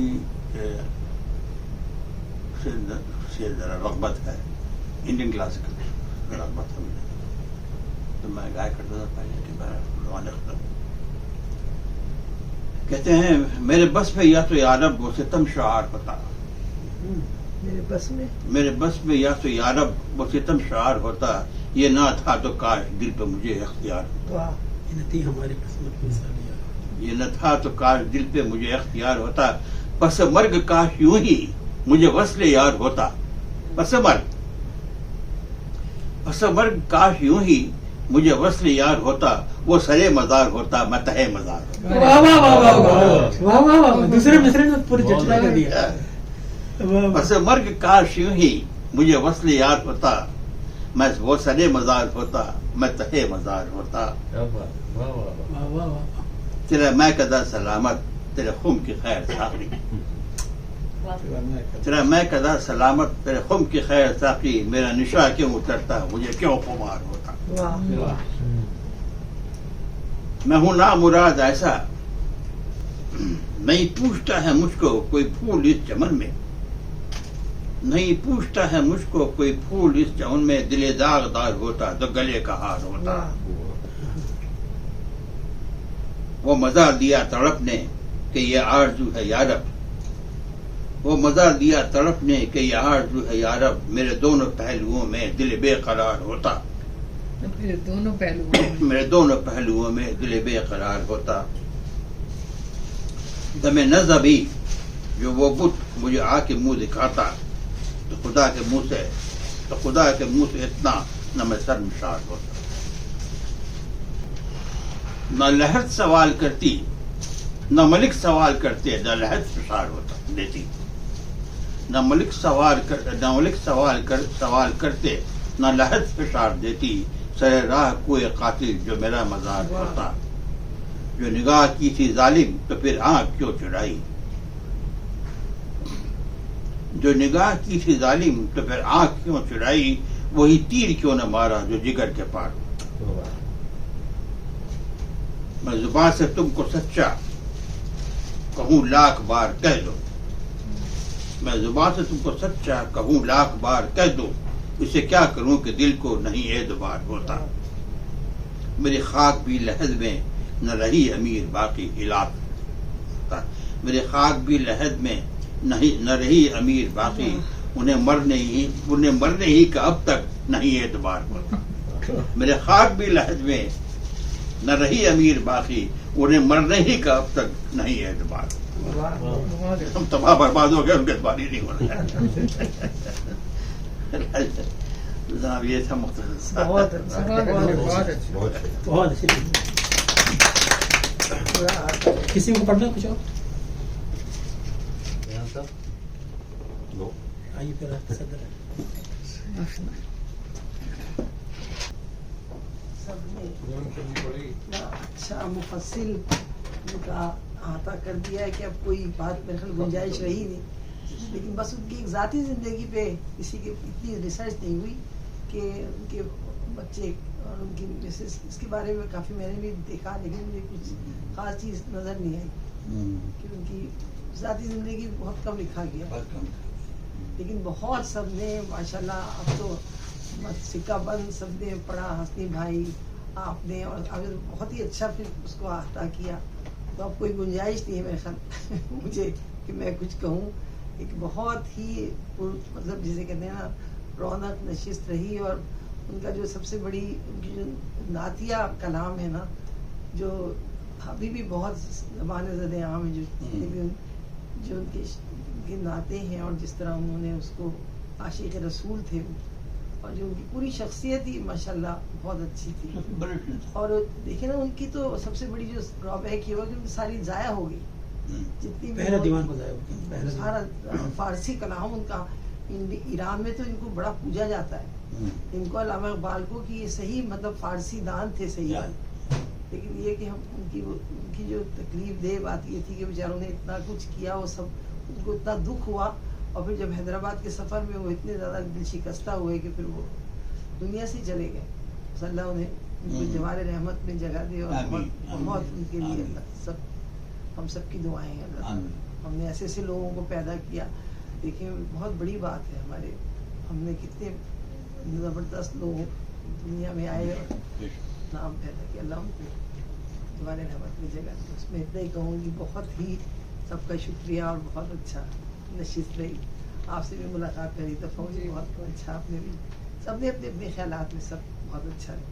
سے ذرا رغبت ہے، انڈین کلاسیکل رغبت ہے مجھے، تو میں گایا کرتا تھا پہلے کہ روان اختر. کہتے ہیں میرے بس میں یا تو یارب وہ ستم شعار ہوتا، میرے بس میں یا تو یارب وہ ستم شعار ہوتا، یہ نہ تھا تو کاش دل پہ مجھے اختیار ہوتا. واہ یہ نتی ہماری قسمت میں سالیہ، یہ نہ تھا تو کاش دل پہ مجھے اختیار ہوتا، پس مرگ کاش یوں ہی مجھے وصل یار ہوتا. پس مرگ کاش یوں ہی مجھے وصل یار ہوتا، وہ سرے مزار ہوتا میں تہے مزار ہوتا. واہ واہ واہ واہ واہ واہ واہ واہ، دوسرے مصرے نے پوری چرچا کر دیا. پس مرگ کاش یوں ہی مجھے وصل یار ہوتا، میں وہ سرے مزار ہوتا میں تہے مزار ہوتا. واہ واہ واہ، تیرا میں قدر سلامت تیرے خم کی خیر ساقی، تیرا میں قدر سلامت تیرے خم کی خیر ساقی، میرا نشا کیوں اترتا مجھے کیوں خمار ہوتا. واہ میں ہوں نامراد ایسا نہیں پوچھتا ہے مجھ کو کوئی پھول اس چمن میں، نہیں پوچھتا ہے مجھ کو کوئی پھول اس چمن میں، دل داغدار ہوتا تو گلے کا ہار ہوتا. وہ مزہ دیا تڑپ نے کہ یہ آرزو ہے یارب، وہ مزہ دیا تڑپ نے کہ یہ آرزو ہے یارب، میرے دونوں پہلوؤں میں دل بے قرار ہوتا، میرے دونوں پہلوؤں میں دل بے قرار ہوتا. دم نظبی جو وہ بت مجھے آ کے منہ دکھاتا، تو خدا کے منہ سے اتنا نہ میں شرمسار ہوتا. نہ لہر سوال کرتی نہ ملک سوال کرتے، نہ لہر فشار ہوتا دیتی، نہ ملک سوال کرتے نہ لہر فشار دیتی، سر راہ کوئی قاتل جو میرا مزار ہوتا، جو نگاہ کی تھی ظالم تو پھر آنکھ کیوں چڑھائی، جو نگاہ کی تھی ظالم تو پھر آنکھ کیوں چڑھائی، وہی تیر کیوں نہ مارا جو جگر کے پار ہوتا. میں زبان سے تم کو سچا کہوں لاکھ بار کہہ دو، میں زبان سے تم کو سچا کہوں لاکھ بار کہہ دو، اسے کیا کروں کہ دل کو نہیں اعتبار ہوتا. میری خاک بھی لحد میں نہ رہی امیر باقی ہلاک، میرے خاک بھی لحد میں نہ رہی امیر باقی، انہیں مرنے ہی کا اب تک نہیں اعتبار ہوتا. میرے خاک بھی لحد میں نہ رہی امیر باقی, انہیں مرنے ہی کا اب تک نہیں اعتبار. ہم تباہ برباد ہو گئے, ان کے اعتبار ہی نہیں ہو رہا. جناب یہ تھا مختصر. بہت اچھا بہت اچھی. کسی کو پڑھنا کچھ اور؟ نو. آئیے پھر صدر. سب نے اچھا مفصل ان کا احاطہ کر دیا ہے کہ اب کوئی بات میرے خیال گنجائش رہی نہیں. لیکن بس ان کی ایک ذاتی زندگی پہ کسی کی اتنی ریسرچ نہیں ہوئی کہ ان کے بچے اور ان کی مسز, اس کے بارے میں کافی میں نے بھی دیکھا, لیکن مجھے کچھ خاص چیز نظر نہیں آئی کہ ان کی ذاتی زندگی بہت کم لکھا گیا. لیکن بہت سب نے ماشاءاللہ اب تو سکہ بند سب نے پڑھا. حسنی بھائی آپ نے, اور اگر بہت ہی اچھا پھر اس کو احاطہ کیا. تو اب کوئی گنجائش نہیں ہے میرے خیال مجھے کہ میں کچھ کہوں. ایک بہت ہی مطلب جسے کہتے ہیں نا رونق نشست رہی. اور ان کا جو سب سے بڑی ان کی جو نعتیہ کلام ہے نا, جو ابھی بھی بہت زبان زد عام ہے, جو ان کے نعتیں ہیں, اور جس طرح انہوں نے اس کو عاشق رسول تھے, اور جو ان کی پوری شخصیت ہی ماشاءاللہ بہت اچھی تھی. اور دیکھیں نا ان کی تو سب سے بڑی جو ڈرا بیک یہ ہوا کہ ان کی ساری ضائع ہو گئی. جتنی پہلا دیوان کو ضائع ہو گیا. سارا فارسی کلام ان کا. ایران میں تو ان کو بڑا پوجا جاتا ہے, ان کو علامہ اقبال کو, کہ یہ صحیح مطلب فارسی دان تھے صحیح. لیکن یہ کہ ہم ان کی جو تکلیف دہ بات یہ تھی کہ بیچاروں نے اتنا کچھ کیا, وہ سب ان کو اتنا دکھ ہوا. اور پھر جب حیدرآباد کے سفر میں وہ اتنے زیادہ دل شکستہ ہوئے کہ پھر وہ دنیا سے چلے گئے. صلی اللہ انہیں ان کو جوار رحمت میں جگہ دے, اور بہت ان کے لیے اللہ سب ہم سب کی دعائیں ہیں. اللہ ہم نے ایسے ایسے لوگوں کو پیدا کیا. دیکھیں بہت بڑی بات ہے ہمارے, ہم نے کتنے زبردست لوگ دنیا میں آئے اور نام پیدا کیا. اللہ ان کو جوار رحمت میں جگہ دے. اس میں اتنا ہی کہوں گی بہت ہی سب کا شکریہ, اور بہت اچھا نشست رہی. آپ سے بھی ملاقات کری دفعہ مجھے بہت اچھا. آپ نے بھی سب نے اپنے اپنے خیالات میں سب بہت اچھا رہے.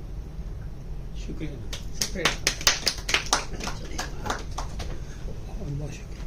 شکریہ. شکریہ. بہت شکریہ.